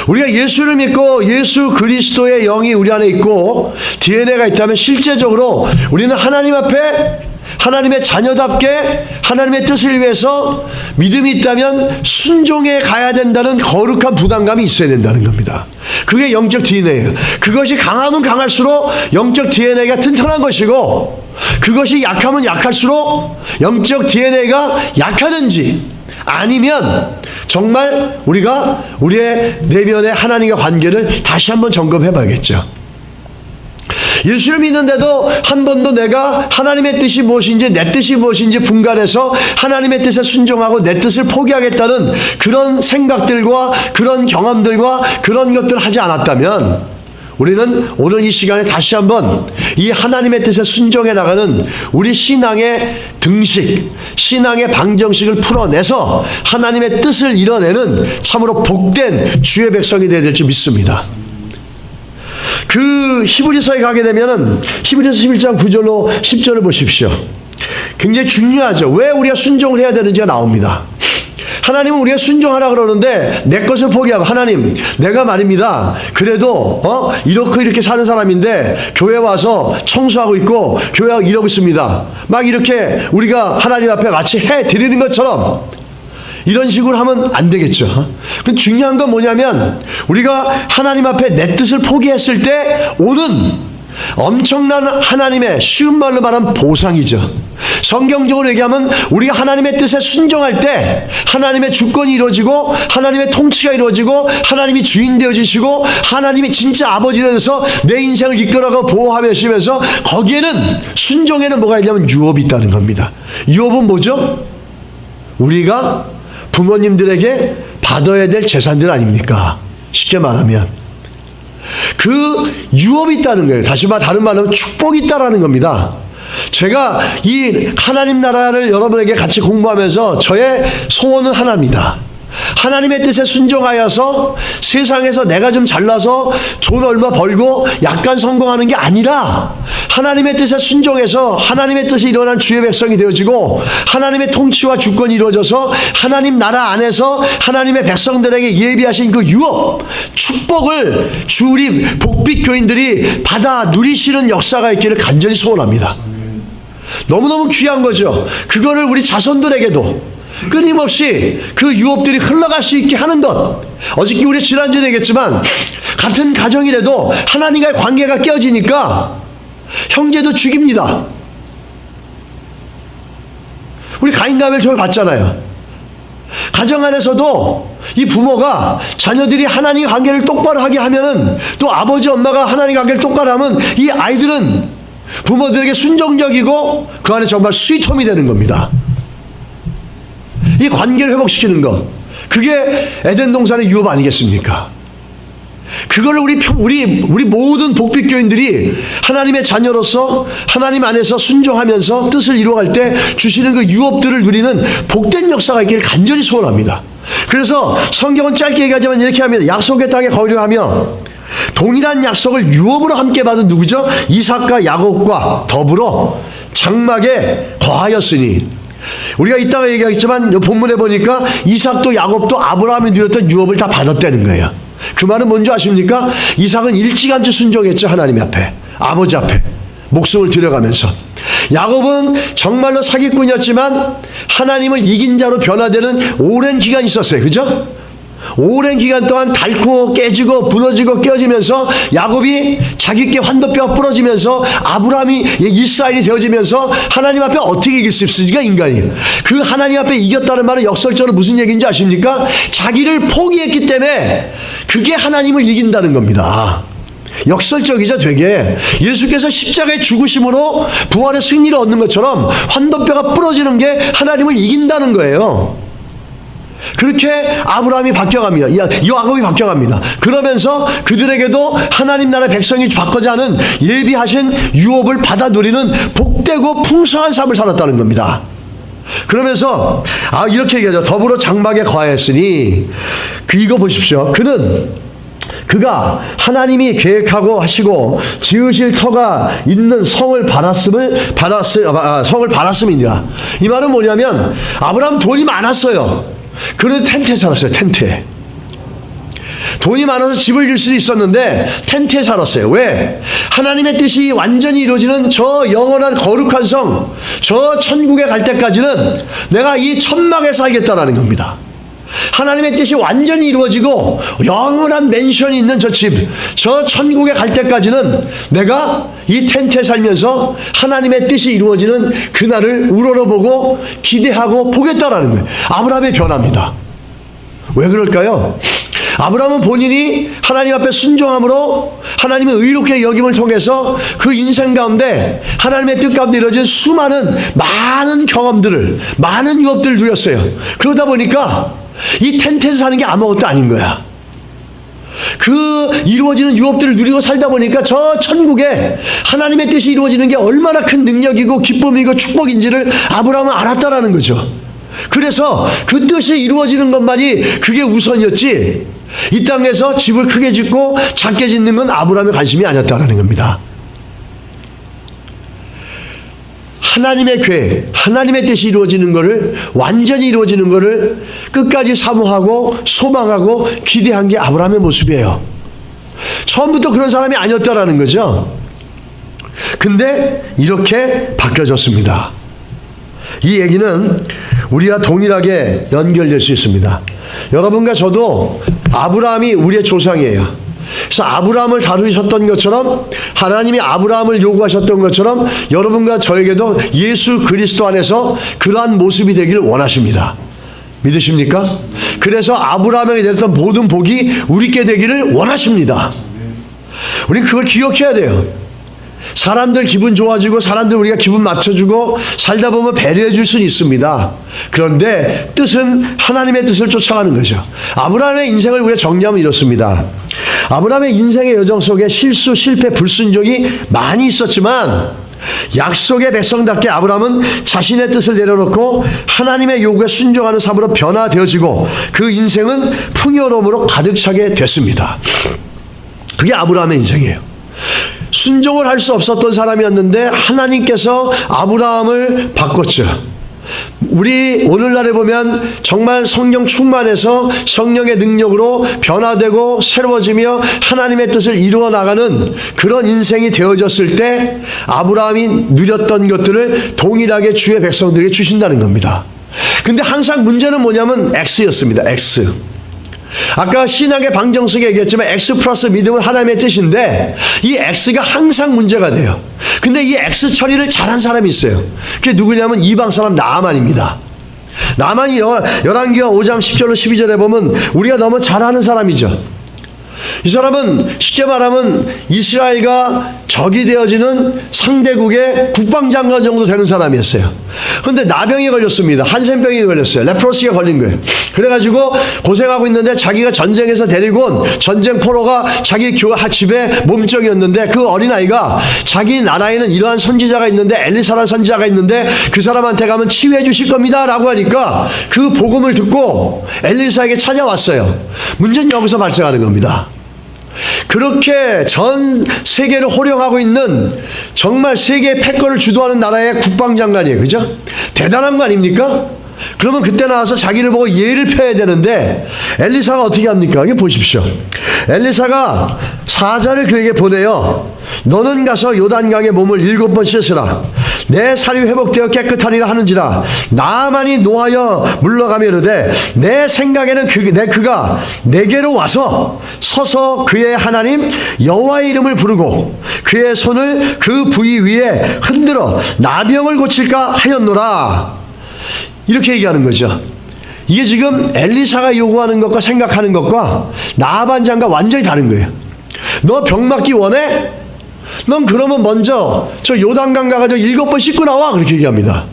우리가 예수를 믿고 예수 그리스도의 영이 우리 안에 있고 DNA가 있다면 실제적으로 우리는 하나님 앞에 하나님의 자녀답게 하나님의 뜻을 위해서 믿음이 있다면 순종해 가야 된다는 거룩한 부담감이 있어야 된다는 겁니다. 그게 영적 DNA예요. 그것이 강하면 강할수록 영적 DNA가 튼튼한 것이고 그것이 약하면 약할수록 영적 DNA가 약하든지 아니면 정말 우리가 우리의 내면의 하나님과 관계를 다시 한번 점검해 봐야겠죠. 예수를 믿는데도 한 번도 내가 하나님의 뜻이 무엇인지 내 뜻이 무엇인지 분간해서 하나님의 뜻에 순종하고 내 뜻을 포기하겠다는 그런 생각들과 그런 경험들과 그런 것들을 하지 않았다면 우리는 오늘 이 시간에 다시 한번 이 하나님의 뜻에 순종해 나가는 우리 신앙의 등식, 신앙의 방정식을 풀어내서 하나님의 뜻을 이뤄내는 참으로 복된 주의 백성이 되어야 될지 믿습니다. 그 히브리서에 가게 되면은 히브리서 11장 9절로 10절을 보십시오. 굉장히 중요하죠. 왜 우리가 순종을 해야 되는지가 나옵니다. 하나님은 우리가 순종하라 그러는데 내 것을 포기하고 하나님 내가 말입니다. 그래도 이렇게 사는 사람인데 교회 와서 청소하고 있고 교회하고 이러고 있습니다. 막 이렇게 우리가 하나님 앞에 마치 해드리는 것처럼 이런 식으로 하면 안 되겠죠. 중요한 건 뭐냐면 우리가 하나님 앞에 내 뜻을 포기했을 때 오는 엄청난 하나님의 쉬운 말로 말하면 보상이죠. 성경적으로 얘기하면 우리가 하나님의 뜻에 순종할 때 하나님의 주권이 이루어지고 하나님의 통치가 이루어지고 하나님이 주인 되어주시고 하나님이 진짜 아버지 되어서 내 인생을 이끌어가고 보호하시면서 거기에는 순종에는 뭐가 있냐면 유업이 있다는 겁니다. 유업은 뭐죠? 우리가 부모님들에게 받아야 될 재산들 아닙니까? 쉽게 말하면 그 유업이 있다는 거예요. 다시 다른 말로 하면 축복이 있다라는 겁니다. 제가 이 하나님 나라를 여러분에게 같이 공부하면서 저의 소원은 하나입니다. 하나님의 뜻에 순종하여서 세상에서 내가 좀 잘나서 돈 얼마 벌고 약간 성공하는 게 아니라 하나님의 뜻에 순종해서 하나님의 뜻이 일어난 주의 백성이 되어지고 하나님의 통치와 주권이 이루어져서 하나님 나라 안에서 하나님의 백성들에게 예비하신 그 유업, 축복을 우리 복빛 교인들이 받아 누리시는 역사가 있기를 간절히 소원합니다. 너무너무 귀한 거죠. 그거를 우리 자손들에게도 끊임없이 그 유업들이 흘러갈 수 있게 하는 것. 어저께 우리 지난주에 얘기했지만 같은 가정이라도 하나님과의 관계가 깨어지니까 형제도 죽입니다. 우리 가인가벨 저걸 봤잖아요. 가정 안에서도 이 부모가 자녀들이 하나님 관계를 똑바로 하게 하면은 또 아버지 엄마가 하나님 관계를 똑바로 하면 이 아이들은 부모들에게 순종적이고 그 안에 정말 스위트홈이 되는 겁니다. 이 관계를 회복시키는 것, 그게 에덴 동산의 유업 아니겠습니까? 그걸 우리 모든 복빛 교인들이 하나님의 자녀로서 하나님 안에서 순종하면서 뜻을 이루어갈 때 주시는 그 유업들을 누리는 복된 역사가 있기를 간절히 소원합니다. 그래서 성경은 짧게 얘기하지만 이렇게 합니다. 약속의 땅에 거류하며 동일한 약속을 유업으로 함께 받은 누구죠? 이삭과 야곱과 더불어 장막에 거하였으니. 우리가 이따가 얘기하겠지만 이 본문에 보니까 이삭도 야곱도 아브라함이 누렸던 유업을 다 받았다는 거예요. 그 말은 뭔지 아십니까? 이삭은 일찌감치 순종했죠. 하나님 앞에, 아버지 앞에 목숨을 들여가면서. 야곱은 정말로 사기꾼이었지만 하나님을 이긴 자로 변화되는 오랜 기간이 있었어요. 그죠? 오랜 기간 동안 닳고 깨지고 부러지고 깨어지면서 야곱이 자기께 환도뼈가 부러지면서 아브라함이 이스라엘이 되어지면서 하나님 앞에 어떻게 이길 수 있습니까? 인간이. 그 하나님 앞에 이겼다는 말은 역설적으로 무슨 얘기인지 아십니까? 자기를 포기했기 때문에 그게 하나님을 이긴다는 겁니다. 역설적이죠. 되게 예수께서 십자가의 죽으심으로 부활의 승리를 얻는 것처럼 환도뼈가 부러지는 게 하나님을 이긴다는 거예요. 그렇게 아브라함이 바뀌어갑니다. 야곱이 바뀌어갑니다. 그러면서 그들에게도 하나님 나라의 백성이 받고자 하는 예비하신 유업을 받아 누리는 복되고 풍성한 삶을 살았다는 겁니다. 그러면서 이렇게 얘기하죠. 더불어 장막에 거하였으니 이거 보십시오. 그가 하나님이 계획하고 하시고 지으실 터가 있는 성을 받았음이니라. 이 말은 뭐냐면 아브라함 돈이 많았어요. 그런데 텐트에 살았어요. 텐트에. 돈이 많아서 집을 질 수도 있었는데 텐트에 살았어요. 왜? 하나님의 뜻이 완전히 이루어지는 저 영원한 거룩한 성, 저 천국에 갈 때까지는 내가 이 천막에 살겠다라는 겁니다. 하나님의 뜻이 완전히 이루어지고 영원한 맨션이 있는 저 집, 저 천국에 갈 때까지는 내가 이 텐트에 살면서 하나님의 뜻이 이루어지는 그날을 우러러보고 기대하고 보겠다라는 거예요. 아브라함의 변화입니다. 왜 그럴까요? 아브라함은 본인이 하나님 앞에 순종함으로 하나님의 의롭게 여김을 통해서 그 인생 가운데 하나님의 뜻 가운데 이루어진 수많은 많은 경험들을, 많은 유업들을 누렸어요. 그러다 보니까 이 텐트에서 사는 게 아무것도 아닌 거야. 그 이루어지는 유업들을 누리고 살다 보니까 저 천국에 하나님의 뜻이 이루어지는 게 얼마나 큰 능력이고 기쁨이고 축복인지를 아브라함은 알았다라는 거죠. 그래서 그 뜻이 이루어지는 것만이 그게 우선이었지, 이 땅에서 집을 크게 짓고 작게 짓는 건 아브라함의 관심이 아니었다라는 겁니다. 하나님의 계획, 하나님의 뜻이 이루어지는 것을, 완전히 이루어지는 것을 끝까지 사모하고 소망하고 기대한 게 아브라함의 모습이에요. 처음부터 그런 사람이 아니었다라는 거죠. 근데 이렇게 바뀌어졌습니다. 이 얘기는 우리와 동일하게 연결될 수 있습니다. 여러분과 저도 아브라함이 우리의 조상이에요. 그래서 아브라함을 다루셨던 것처럼, 하나님이 아브라함을 요구하셨던 것처럼 여러분과 저에게도 예수 그리스도 안에서 그러한 모습이 되기를 원하십니다. 믿으십니까? 그래서 아브라함에게 됐던 모든 복이 우리께 되기를 원하십니다. 우리는 그걸 기억해야 돼요. 사람들 기분 좋아지고 사람들 우리가 기분 맞춰주고 살다 보면 배려해 줄 수는 있습니다. 그런데 뜻은 하나님의 뜻을 쫓아가는 거죠. 아브라함의 인생을 우리가 정리하면 이렇습니다. 아브라함의 인생의 여정 속에 실수, 실패, 불순종이 많이 있었지만 약속의 백성답게 아브라함은 자신의 뜻을 내려놓고 하나님의 요구에 순종하는 삶으로 변화되어지고 그 인생은 풍요로움으로 가득 차게 됐습니다. 그게 아브라함의 인생이에요. 순종을 할 수 없었던 사람이었는데 하나님께서 아브라함을 바꿨죠. 우리 오늘날에 보면 정말 성령 충만해서 성령의 능력으로 변화되고 새로워지며 하나님의 뜻을 이루어 나가는 그런 인생이 되어졌을 때 아브라함이 누렸던 것들을 동일하게 주의 백성들에게 주신다는 겁니다. 근데 항상 문제는 뭐냐면 X였습니다. X. 아까 신학의 방정식에 얘기했지만 X 플러스 믿음은 하나님의 뜻인데 이 X가 항상 문제가 돼요. 근데 이 X 처리를 잘한 사람이 있어요. 그게 누구냐면 이방 사람 나아만입니다. 나아만이 열왕기하 5장 10절로 12절에 보면 우리가 너무 잘 아는 사람이죠. 이 사람은 쉽게 말하면 이스라엘과 적이 되어지는 상대국의 국방장관 정도 되는 사람이었어요. 그런데 나병이 걸렸습니다. 한센병이 걸렸어요. 레프로시가 걸린 거예요. 그래가지고 고생하고 있는데 자기가 전쟁에서 데리고 온 전쟁 포로가 자기 집에 몸종이었는데 그 어린아이가 자기 나라에는 이러한 선지자가 있는데 엘리사라는 선지자가 있는데 그 사람한테 가면 치유해 주실 겁니다 라고 하니까 그 복음을 듣고 엘리사에게 찾아왔어요. 문제는 여기서 발생하는 겁니다. 그렇게 전 세계를 호령하고 있는 정말 세계의 패권을 주도하는 나라의 국방장관이에요. 그죠? 대단한 거 아닙니까? 그러면 그때 나와서 자기를 보고 예를 펴야 되는데 엘리사가 어떻게 합니까? 여기 보십시오. 엘리사가 사자를 그에게 보내요. 너는 가서 요단강에 몸을 7번 씻으라. 내 살이 회복되어 깨끗하리라 하는지라. 나만이 노하여 물러가며 이르되 내 생각에는 그가 내게로 와서 서서 그의 하나님 여호와의 이름을 부르고 그의 손을 그 부위 위에 흔들어 나병을 고칠까 하였노라. 이렇게 얘기하는 거죠. 이게 지금 엘리사가 요구하는 것과 생각하는 것과 나아반 장과 완전히 다른 거예요. 너 병 맞기 원해? 넌 그러면 먼저 저 요단강 가가지고 7번 씻고 나와. 그렇게 얘기합니다.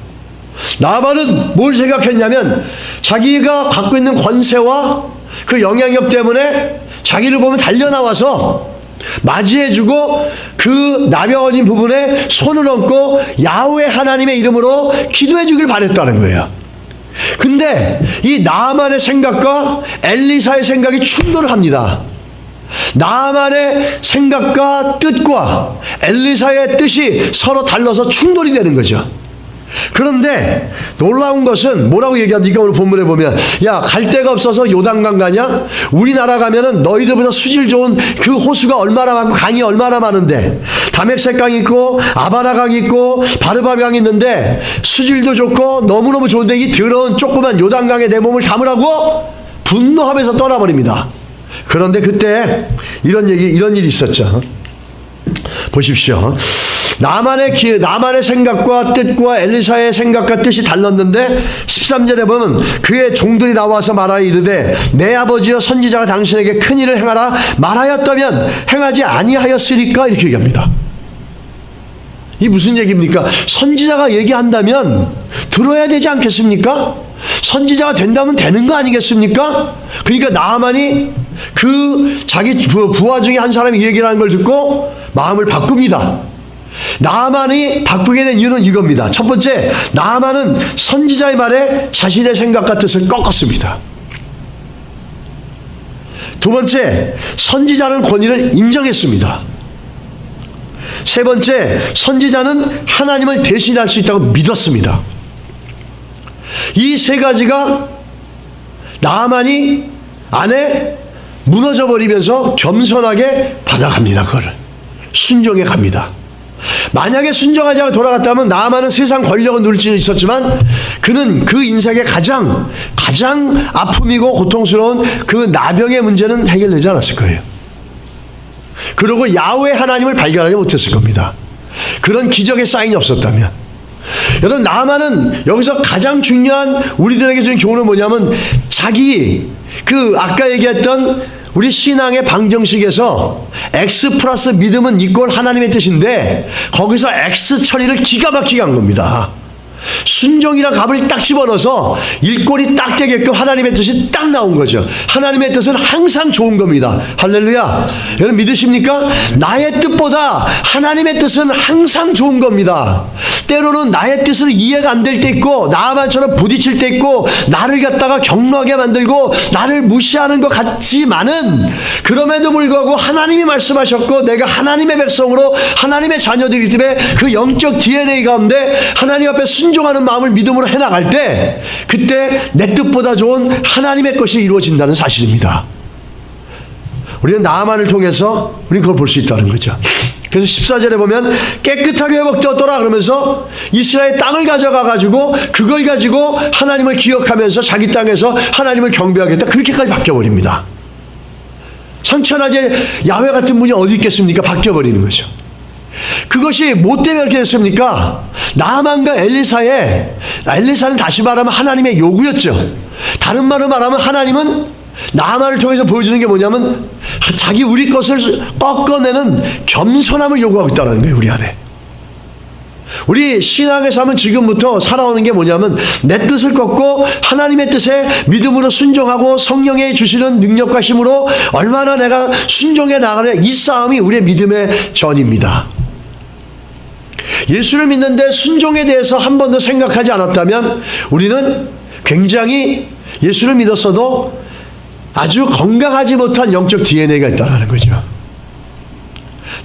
나아반은 뭘 생각했냐면 자기가 갖고 있는 권세와 그 영향력 때문에 자기를 보면 달려나와서 맞이해주고 그 나병 걸린 부분에 손을 얹고 야훼 하나님의 이름으로 기도해주길 바랬다는 거예요. 근데 이 나아만의 생각과 엘리사의 생각이 충돌을 합니다. 나아만의 생각과 뜻과 엘리사의 뜻이 서로 달라서 충돌이 되는 거죠. 그런데 놀라운 것은 뭐라고 얘기합니까? 오늘 본문에 보면 야, 갈 데가 없어서 요단강 가냐? 우리나라 가면은 너희들보다 수질 좋은 그 호수가 얼마나 많고 강이 얼마나 많은데 다멕색강이 있고 아바라강이 있고 바르바강이 있는데 수질도 좋고 너무너무 좋은데 이 더러운 조그만 요단강에 내 몸을 담으라고 분노하면서 떠나버립니다. 그런데 그때 이런 일이 있었죠. 보십시오. 나만의 생각과 뜻과 엘리사의 생각과 뜻이 달랐는데 13절에 보면 그의 종들이 나와서 말하여 이르되 내 아버지여 선지자가 당신에게 큰 일을 행하라 말하였다면 행하지 아니하였으리까 이렇게 얘기합니다. 이 무슨 얘기입니까? 선지자가 얘기한다면 들어야 되지 않겠습니까? 선지자가 된다면 되는 거 아니겠습니까? 그러니까 나아만이 그 자기 부하 중에 한 사람이 얘기를 하는 걸 듣고 마음을 바꿉니다. 나아만이 바꾸게 된 이유는 이겁니다. 첫 번째, 나아만은 선지자의 말에 자신의 생각과 뜻을 꺾었습니다. 두 번째, 선지자는 권위를 인정했습니다. 세 번째, 선지자는 하나님을 대신할 수 있다고 믿었습니다. 이 세 가지가 나아만이 안에 무너져 버리면서 겸손하게 받아갑니다. 그거를 순종해 갑니다. 만약에 순종하지 않고 돌아갔다면 나아만은 세상 권력은 누릴 수 있었지만 그는 그 인생의 가장 아픔이고 고통스러운 그 나병의 문제는 해결되지 않았을 거예요. 그리고 야훼 하나님을 발견하지 못했을 겁니다. 그런 기적의 사인이 없었다면. 여러분, 나아만은 여기서 가장 중요한 우리들에게 주는 교훈은 뭐냐면 자기 아까 얘기했던 우리 신앙의 방정식에서 X 플러스 믿음은 이꼴 하나님의 뜻인데 거기서 X 처리를 기가 막히게 한 겁니다. 순종이랑 값을 딱 집어넣어서 일꼴이 딱 되게끔 하나님의 뜻이 딱 나온 거죠. 하나님의 뜻은 항상 좋은 겁니다. 할렐루야. 여러분 믿으십니까? 나의 뜻보다 하나님의 뜻은 항상 좋은 겁니다. 때로는 나의 뜻을 이해가 안 될 때 있고 나아만처럼 부딪힐 때 있고 나를 갖다가 격노하게 만들고 나를 무시하는 것 같지만은 그럼에도 불구하고 하나님이 말씀하셨고 내가 하나님의 백성으로 하나님의 자녀들이기 때문에 그 영적 DNA 가운데 하나님 앞에 순종하는 마음을 믿음으로 해나갈 때 그때 내 뜻보다 좋은 하나님의 것이 이루어진다는 사실입니다. 우리는 나아만을 통해서 우리는 그걸 볼 수 있다는 거죠. 그래서 14절에 보면 깨끗하게 회복되었더라 그러면서 이스라엘 땅을 가져가 가지고 그걸 가지고 하나님을 기억하면서 자기 땅에서 하나님을 경배하겠다 그렇게까지 바뀌어버립니다. 선천하제 야훼 같은 분이 어디 있겠습니까? 바뀌어버리는 거죠. 그것이 뭐 때문에 그렇게 됐습니까? 나아만과 엘리사는 다시 말하면 하나님의 요구였죠. 다른 말로 말하면 하나님은 나아만을 통해서 보여주는 게 뭐냐면 자기 우리 것을 꺾어내는 겸손함을 요구하고 있다는 거예요. 우리 안에. 우리 신앙의 삶은 지금부터 살아오는 게 뭐냐면 내 뜻을 꺾고 하나님의 뜻에 믿음으로 순종하고 성령의 주시는 능력과 힘으로 얼마나 내가 순종해 나가느냐 이 싸움이 우리의 믿음의 전입니다. 예수를 믿는데 순종에 대해서 한 번도 생각하지 않았다면 우리는 굉장히 예수를 믿었어도 아주 건강하지 못한 영적 DNA가 있다는 거죠.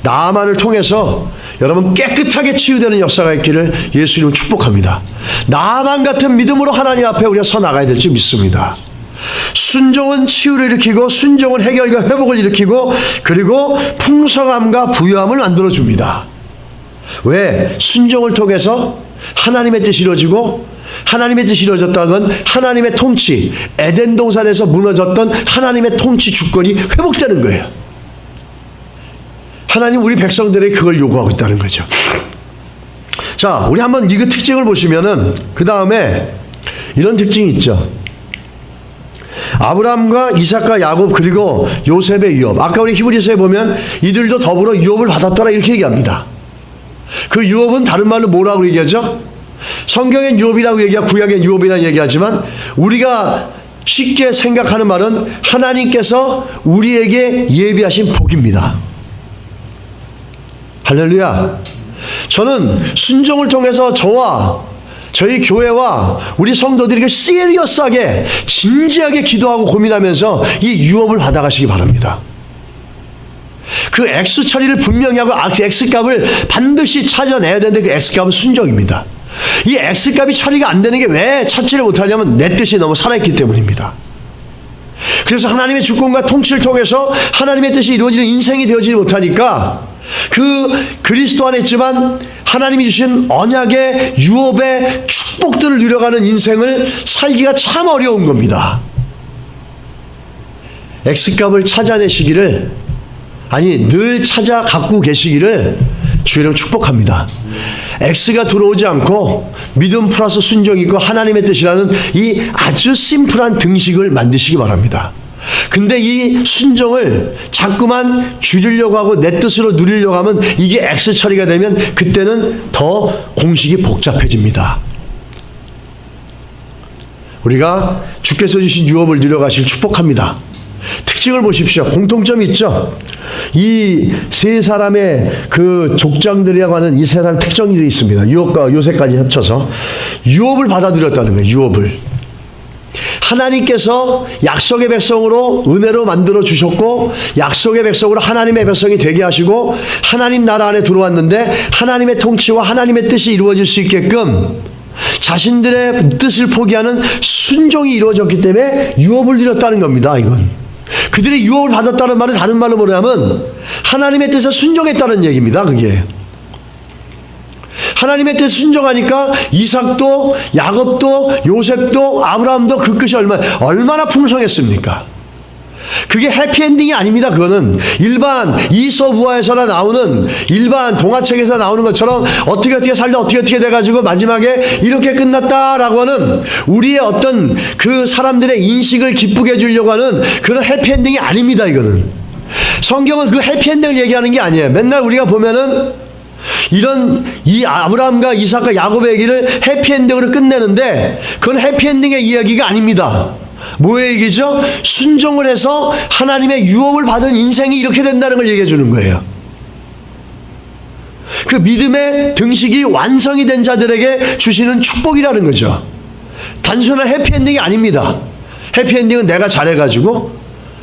나아만을 통해서 여러분 깨끗하게 치유되는 역사가 있기를 예수님은 축복합니다. 나아만 같은 믿음으로 하나님 앞에 우리가 서 나가야 될 줄 믿습니다. 순종은 치유를 일으키고 순종은 해결과 회복을 일으키고 그리고 풍성함과 부유함을 만들어줍니다. 왜? 순종을 통해서 하나님의 뜻이 이루어지고 하나님의 뜻이 이루어졌다는 건 하나님의 통치, 에덴 동산에서 무너졌던 하나님의 통치 주권이 회복되는 거예요. 하나님 우리 백성들에게 그걸 요구하고 있다는 거죠. 자, 우리 한번 이 특징을 보시면은 그 다음에 이런 특징이 있죠. 아브라함과 이삭과 야곱 그리고 요셉의 유업. 아까 우리 히브리서에 보면 이들도 더불어 유업을 받았더라 이렇게 얘기합니다. 그 유업은 다른 말로 뭐라고 얘기하죠? 성경엔 유업이라고 얘기하고 구약엔 유업이라고 얘기하지만 우리가 쉽게 생각하는 말은 하나님께서 우리에게 예비하신 복입니다. 할렐루야. 저는 순종을 통해서 저와 저희 교회와 우리 성도들에게 시리어스하게 진지하게 기도하고 고민하면서 이 유업을 받아가시기 바랍니다. 그 X 처리를 분명히 하고 X값을 반드시 찾아내야 되는데 그 X값은 순종입니다. 이 X값이 처리가 안 되는 게 왜 찾지를 못하냐면 내 뜻이 너무 살아있기 때문입니다. 그래서 하나님의 주권과 통치를 통해서 하나님의 뜻이 이루어지는 인생이 되어지지 못하니까 그 그리스도 안에 있지만 하나님이 주신 언약의 유업의 축복들을 누려가는 인생을 살기가 참 어려운 겁니다. X값을 찾아내시기를 늘 찾아 갖고 계시기를 주의를 축복합니다. X가 들어오지 않고 믿음 플러스 순종이 있고 하나님의 뜻이라는 이 아주 심플한 등식을 만드시기 바랍니다. 근데 이 순종을 자꾸만 줄이려고 하고 내 뜻으로 누리려고 하면 이게 X 처리가 되면 그때는 더 공식이 복잡해집니다. 우리가 주께서 주신 유업을 누려가실 축복합니다. 특징을 보십시오. 공통점이 있죠. 이 세 사람의 그 족장들이라고 하는 이 세 사람 특징이 있습니다. 유업과 요셉까지 합쳐서 유업을 받아 누렸다는 거예요. 유업을. 하나님께서 약속의 백성으로 은혜로 만들어 주셨고 약속의 백성으로 하나님의 백성이 되게 하시고 하나님 나라 안에 들어왔는데 하나님의 통치와 하나님의 뜻이 이루어질 수 있게끔 자신들의 뜻을 포기하는 순종이 이루어졌기 때문에 유업을 누렸다는 겁니다. 이건 그들이 유업을 받았다는 말은 다른 말로 뭐냐면 하나님의 뜻에 순종했다는 얘기입니다. 그게 하나님의 뜻에 순종하니까 이삭도 야곱도 요셉도 아브라함도 그 끝이 얼마나 풍성했습니까? 그게 해피엔딩이 아닙니다. 그거는 일반 이솝우화에서나 나오는 일반 동화책에서 나오는 것처럼 어떻게 살다 어떻게 돼가지고 마지막에 이렇게 끝났다라고 하는 우리의 어떤 그 사람들의 인식을 기쁘게 해주려고 하는 그런 해피엔딩이 아닙니다. 이거는 성경은 그 해피엔딩을 얘기하는 게 아니에요. 맨날 우리가 보면은 이런 이 아브라함과 이삭과 야곱의 얘기를 해피엔딩으로 끝내는데 그건 해피엔딩의 이야기가 아닙니다. 뭐의 얘기죠? 순종을 해서 하나님의 유업을 받은 인생이 이렇게 된다는 걸 얘기해 주는 거예요. 그 믿음의 등식이 완성이 된 자들에게 주시는 축복이라는 거죠. 단순한 해피엔딩이 아닙니다. 해피엔딩은 내가 잘해가지고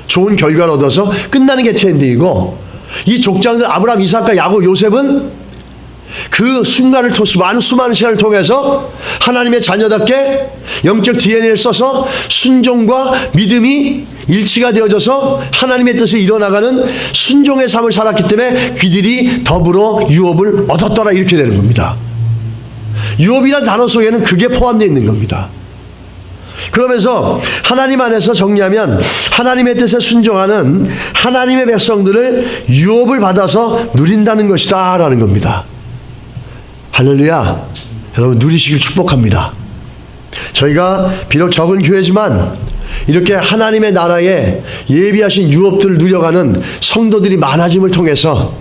좋은 결과를 얻어서 끝나는 게 해피엔딩이고 이 족장들 아브라함, 이삭과 야곱, 요셉은 그 순간을 수많은 시간을 통해서 하나님의 자녀답게 영적 DNA를 써서 순종과 믿음이 일치가 되어져서 하나님의 뜻을 이뤄나가는 순종의 삶을 살았기 때문에 그들이 더불어 유업을 얻었더라 이렇게 되는 겁니다. 유업이란 단어 속에는 그게 포함되어 있는 겁니다. 그러면서 하나님 안에서 정리하면 하나님의 뜻에 순종하는 하나님의 백성들을 유업을 받아서 누린다는 것이다 라는 겁니다. 할렐루야. 여러분 누리시길 축복합니다. 저희가 비록 적은 교회지만 이렇게 하나님의 나라에 예비하신 유업들을 누려가는 성도들이 많아짐을 통해서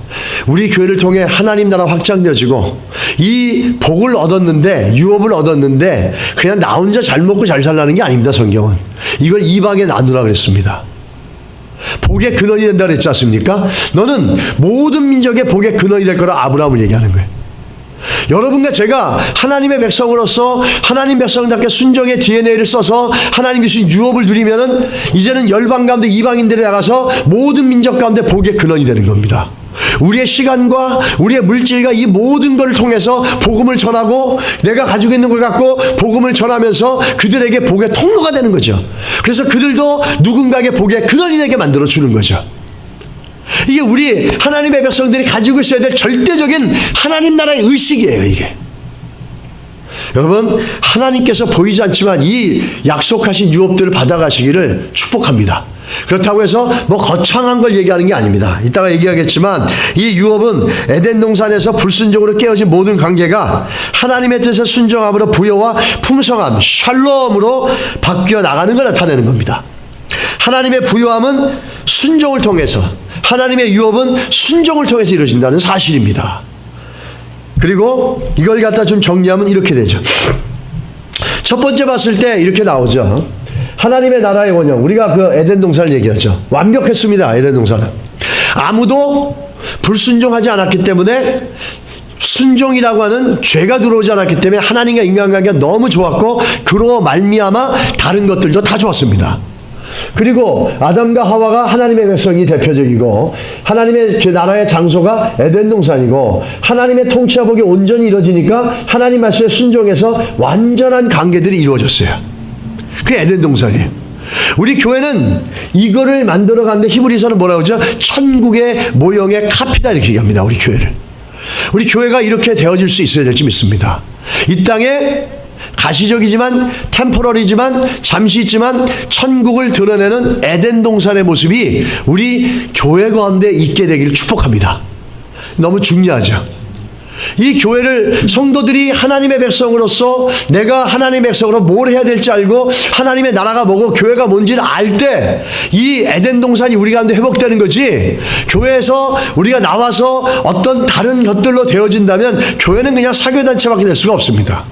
우리 교회를 통해 하나님 나라 확장되어지고 이 복을 얻었는데 유업을 얻었는데 그냥 나 혼자 잘 먹고 잘 살라는 게 아닙니다. 성경은 이걸 이방에 나누라 그랬습니다. 복의 근원이 된다 그랬지 않습니까? 너는 모든 민족의 복의 근원이 될 거라 아브라함을 얘기하는 거예요. 여러분과 제가 하나님의 백성으로서 하나님 백성답게 순종의 DNA를 써서 하나님 주신 유업을 누리면은 이제는 열방 가운데 이방인들에 나가서 모든 민족 가운데 복의 근원이 되는 겁니다. 우리의 시간과 우리의 물질과 이 모든 걸 통해서 복음을 전하고 내가 가지고 있는 걸 갖고 복음을 전하면서 그들에게 복의 통로가 되는 거죠. 그래서 그들도 누군가에게 복의 근원이 되게 만들어 주는 거죠. 이게 우리 하나님의 백성들이 가지고 있어야 될 절대적인 하나님 나라의 의식이에요. 이게 여러분 하나님께서 보이지 않지만 이 약속하신 유업들을 받아가시기를 축복합니다. 그렇다고 해서 뭐 거창한 걸 얘기하는 게 아닙니다. 이따가 얘기하겠지만 이 유업은 에덴 동산에서 불순종으로 깨어진 모든 관계가 하나님의 뜻에 순종함으로 부여와 풍성함 샬롬으로 바뀌어 나가는 걸 나타내는 겁니다. 하나님의 부여함은 순종을 통해서 하나님의 유업은 순종을 통해서 이루어진다는 사실입니다. 그리고 이걸 갖다 좀 정리하면 이렇게 되죠. 첫 번째 봤을 때 이렇게 나오죠. 하나님의 나라의 원형. 우리가 그 에덴 동산을 얘기하죠. 완벽했습니다. 에덴 동산은. 아무도 불순종하지 않았기 때문에 순종이라고 하는 죄가 들어오지 않았기 때문에 하나님과 인간관계가 너무 좋았고 그로 말미암아 다른 것들도 다 좋았습니다. 그리고 아담과 하와가 하나님의 백성이 대표적이고 하나님의 나라의 장소가 에덴 동산이고 하나님의 통치와 복이 온전히 이루어지니까 하나님 말씀에 순종해서 완전한 관계들이 이루어졌어요. 그게 에덴 동산이에요. 우리 교회는 이거를 만들어 가는데 히브리서는 뭐라고 하죠? 천국의 모형의 카피다 이렇게 얘기합니다. 우리 교회를. 우리 교회가 이렇게 되어질 수 있어야 될지 믿습니다. 이 땅에 가시적이지만 템포러리지만 잠시 있지만 천국을 드러내는 에덴 동산의 모습이 우리 교회 가운데 있게 되기를 축복합니다. 너무 중요하죠. 이 교회를 성도들이 하나님의 백성으로서 내가 하나님의 백성으로 뭘 해야 될지 알고 하나님의 나라가 뭐고 교회가 뭔지를 알 때 이 에덴 동산이 우리 가운데 회복되는 거지, 교회에서 우리가 나와서 어떤 다른 것들로 되어진다면 교회는 그냥 사교단체밖에 될 수가 없습니다.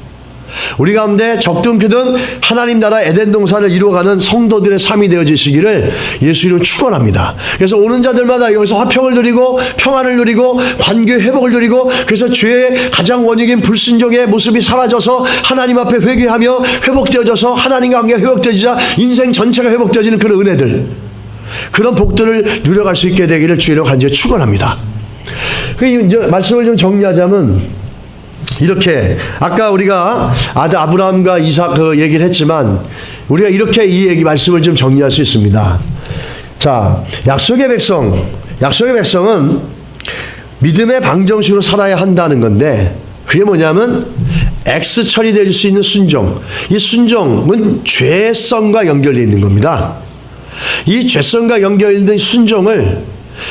우리 가운데 적든 크든 하나님 나라 에덴 동산을 이루어가는 성도들의 삶이 되어지시기를 예수 이름 축원합니다. 그래서 오는 자들마다 여기서 화평을 누리고 평안을 누리고 관계 회복을 누리고, 그래서 죄의 가장 원흉인 불순종의 모습이 사라져서 하나님 앞에 회개하며 회복되어져서 하나님과 관계가 회복되어지자 인생 전체가 회복되어지는 그런 은혜들, 그런 복들을 누려갈 수 있게 되기를 주의 이름으로 간절히 축원합니다. 이제 말씀을 좀 정리하자면 이렇게, 아까 우리가 아들 아브라함과 이삭 그 얘기를 했지만 우리가 이렇게 이 얘기 말씀을 좀 정리할 수 있습니다. 자, 약속의 백성은 믿음의 방정식으로 살아야 한다는 건데, 그게 뭐냐면 X 처리될 수 있는 순종. 이 순종은 죄성과 연결되어 있는 겁니다. 이 죄성과 연결된 순종을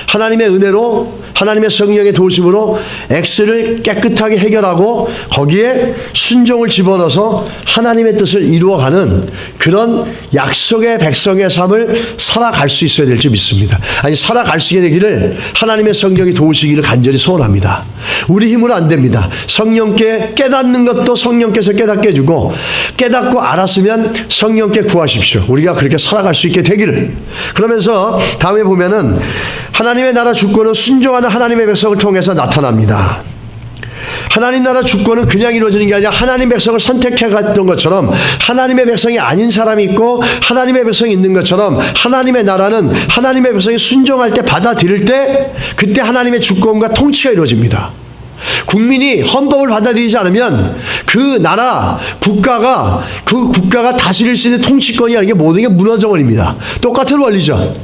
하나님의 은혜로, 하나님의 성령의 도우심으로 X를 깨끗하게 해결하고 거기에 순종을 집어넣어서 하나님의 뜻을 이루어가는 그런 약속의 백성의 삶을 살아갈 수 있어야 될지 믿습니다. 아니, 살아갈 수 있게 되기를 하나님의 성령이 도우시기를 간절히 소원합니다. 우리 힘으로 안 됩니다. 성령께 깨닫는 것도 성령께서 깨닫게 해주고, 깨닫고 알았으면 성령께 구하십시오. 우리가 그렇게 살아갈 수 있게 되기를. 그러면서 다음에 보면은 하나님의 나라 주권은 순종하는 하나님의 백성을 통해서 나타납니다. 하나님 나라 주권은 그냥 이루어지는 게 아니라 하나님 백성을 선택해 갔던 것처럼 하나님의 백성이 아닌 사람이 있고 하나님의 백성이 있는 것처럼, 하나님의 나라는 하나님의 백성이 순종할 때, 받아들일 때, 그때 하나님의 주권과 통치가 이루어집니다. 국민이 헌법을 받아들이지 않으면 그 나라, 국가가 다스릴 수 있는 통치권이 아닌 게 모든 게 무너져 버립니다. 똑같은 원리죠.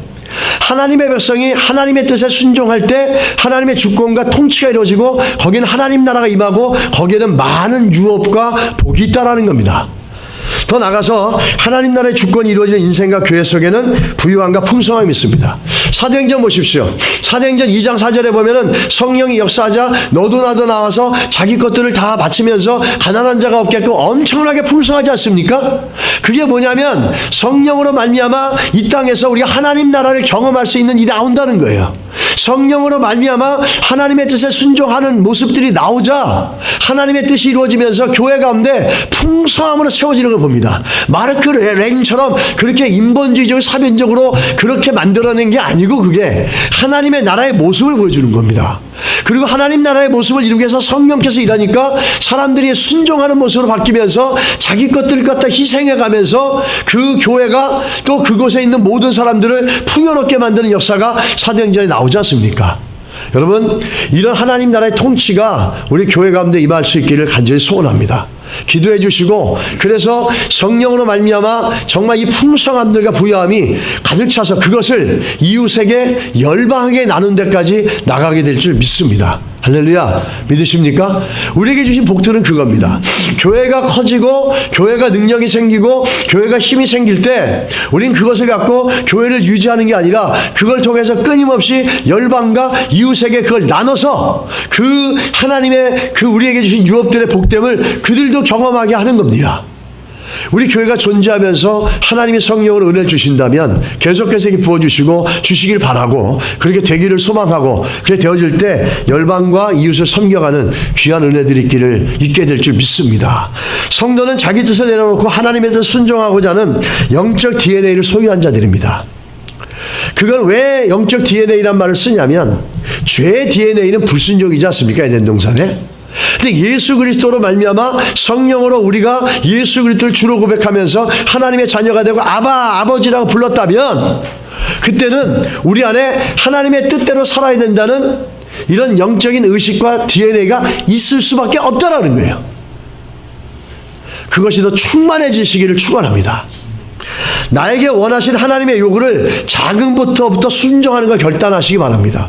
하나님의 백성이 하나님의 뜻에 순종할 때 하나님의 주권과 통치가 이루어지고 거기는 하나님 나라가 임하고 거기에는 많은 유업과 복이 있다라는 겁니다. 더 나가서 하나님 나라의 주권이 이루어지는 인생과 교회 속에는 부유함과 풍성함이 있습니다. 사도행전 보십시오. 사도행전 2장 4절에 보면은 성령이 역사하자 너도 나도 나와서 자기 것들을 다 바치면서 가난한 자가 없게끔 엄청나게 풍성하지 않습니까? 그게 뭐냐면 성령으로 말미암아 이 땅에서 우리가 하나님 나라를 경험할 수 있는 일이 나온다는 거예요. 성령으로 말미암아 하나님의 뜻에 순종하는 모습들이 나오자 하나님의 뜻이 이루어지면서 교회 가운데 풍성함으로 채워지는 걸 봅니다. 마르크 랭처럼 그렇게 인본주의적 사변적으로 그렇게 만들어낸 게 아니고 그게 하나님의 나라의 모습을 보여주는 겁니다. 그리고 하나님 나라의 모습을 이루기 위해서 성령께서 일하니까 사람들이 순종하는 모습으로 바뀌면서 자기 것들을 갖다 희생해가면서 그 교회가 또 그곳에 있는 모든 사람들을 풍요롭게 만드는 역사가 사도행전에 나오지 않습니까? 여러분, 이런 하나님 나라의 통치가 우리 교회 가운데 임할 수 있기를 간절히 소원합니다. 기도해 주시고, 그래서 성령으로 말미암아 정말 이 풍성함들과 부유함이 가득 차서 그것을 이웃에게 열방하게 나눈 데까지 나가게 될 줄 믿습니다. 할렐루야. 믿으십니까? 우리에게 주신 복들은 그겁니다. 교회가 커지고 교회가 능력이 생기고 교회가 힘이 생길 때 우린 그것을 갖고 교회를 유지하는 게 아니라 그걸 통해서 끊임없이 열방과 이웃에게 그걸 나눠서 그 하나님의 그 우리에게 주신 유업들의 복됨을 그들도 경험하게 하는 겁니다. 우리 교회가 존재하면서 하나님의 성령으로 은혜를 주신다면 계속해서 부어주시고 주시길 바라고, 그렇게 되기를 소망하고, 그렇게 되어질 때 열방과 이웃을 섬겨가는 귀한 은혜들이 있게 될 줄 믿습니다. 성도는 자기 뜻을 내려놓고 하나님의 뜻을 순종하고자 하는 영적 DNA를 소유한 자들입니다. 그건 왜 영적 DNA란 말을 쓰냐면, 죄의 DNA는 불순종이지 않습니까? 에덴 동산에. 근데 예수 그리스도로 말미암아 성령으로 우리가 예수 그리스도를 주로 고백하면서 하나님의 자녀가 되고 아버지라고 불렀다면, 그때는 우리 안에 하나님의 뜻대로 살아야 된다는 이런 영적인 의식과 DNA가 있을 수밖에 없다라는 거예요. 그것이 더 충만해지시기를 축원합니다. 나에게 원하신 하나님의 요구를 작은 것부터 순종하는 걸 결단하시기 바랍니다.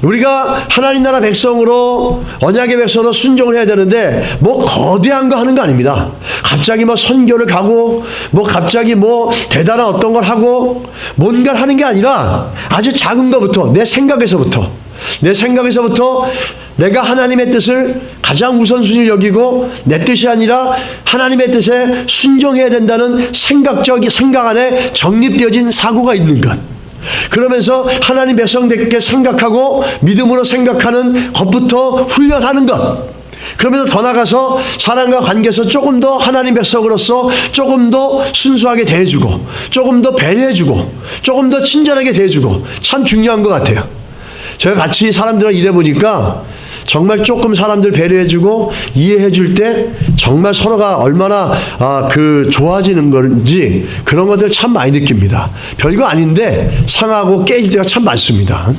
우리가 하나님 나라 백성으로, 언약의 백성으로 순종을 해야 되는데 뭐 거대한 거 하는 거 아닙니다. 갑자기 뭐 선교를 가고 뭐 갑자기 뭐 대단한 어떤 걸 하고 뭔가를 하는 게 아니라 아주 작은 것부터, 내 생각에서부터, 내 생각에서부터 내가 하나님의 뜻을 가장 우선순위를 여기고 내 뜻이 아니라 하나님의 뜻에 순종해야 된다는 생각 안에 정립되어진 사고가 있는 것. 그러면서 하나님 백성들께 생각하고 믿음으로 생각하는 것부터 훈련하는 것. 그러면서 더 나가서 사람과 관계에서 조금 더 하나님 백성으로서 조금 더 순수하게 대해주고 조금 더 배려해주고 조금 더 친절하게 대해주고 참 중요한 것 같아요. 제가 같이 사람들과 일해보니까 정말 조금 사람들 배려해주고 이해해줄 때 정말 서로가 얼마나 좋아지는 건지 그런 것들 참 많이 느낍니다. 별거 아닌데 상하고 깨질 때가 참 많습니다.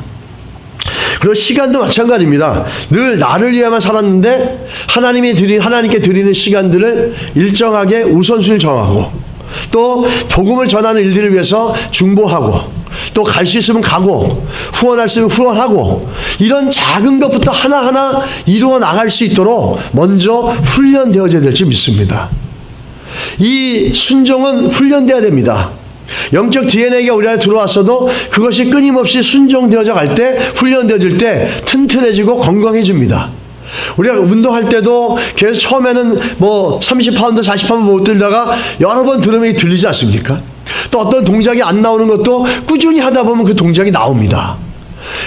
그리고 시간도 마찬가지입니다. 늘 나를 위해만 살았는데 하나님께 드리는 시간들을 일정하게 우선순위를 정하고 또 복음을 전하는 일들을 위해서 중보하고 또 갈 수 있으면 가고 후원할 수 있으면 후원하고 이런 작은 것부터 하나하나 이루어 나갈 수 있도록 먼저 훈련되어져야 될 줄 믿습니다. 이 순종은 훈련되어야 됩니다. 영적 DNA가 우리 안에 들어왔어도 그것이 끊임없이 순종되어져 갈 때 훈련되어질 때 튼튼해지고 건강해집니다. 우리가 운동할 때도 계속 처음에는 30파운드 40파운드 못 들다가 여러 번 들으면 이게 들리지 않습니까? 또 어떤 동작이 안 나오는 것도 꾸준히 하다 보면 그 동작이 나옵니다.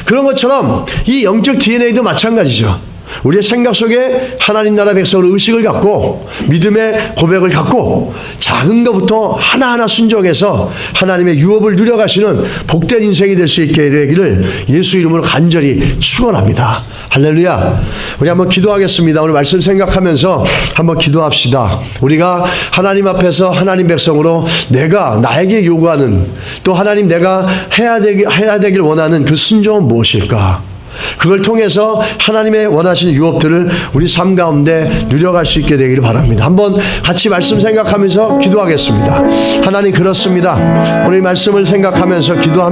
그런 것처럼 이 영적 DNA도 마찬가지죠. 우리의 생각 속에 하나님 나라 백성으로 의식을 갖고 믿음의 고백을 갖고 작은 것부터 하나하나 순종해서 하나님의 유업을 누려가시는 복된 인생이 될 수 있게 되기를 예수 이름으로 간절히 축원합니다. 할렐루야. 우리 한번 기도하겠습니다. 오늘 말씀 생각하면서 한번 기도합시다. 우리가 하나님 앞에서 하나님 백성으로 내가 나에게 요구하는 또 하나님 내가 해야 되길 원하는 그 순종은 무엇일까? 그걸 통해서 하나님의 원하시는 유업들을 우리 삶 가운데 누려갈 수 있게 되기를 바랍니다. 한번 같이 말씀 생각하면서 기도하겠습니다. 하나님 그렇습니다. 오늘 말씀을 생각하면서 기도합니다.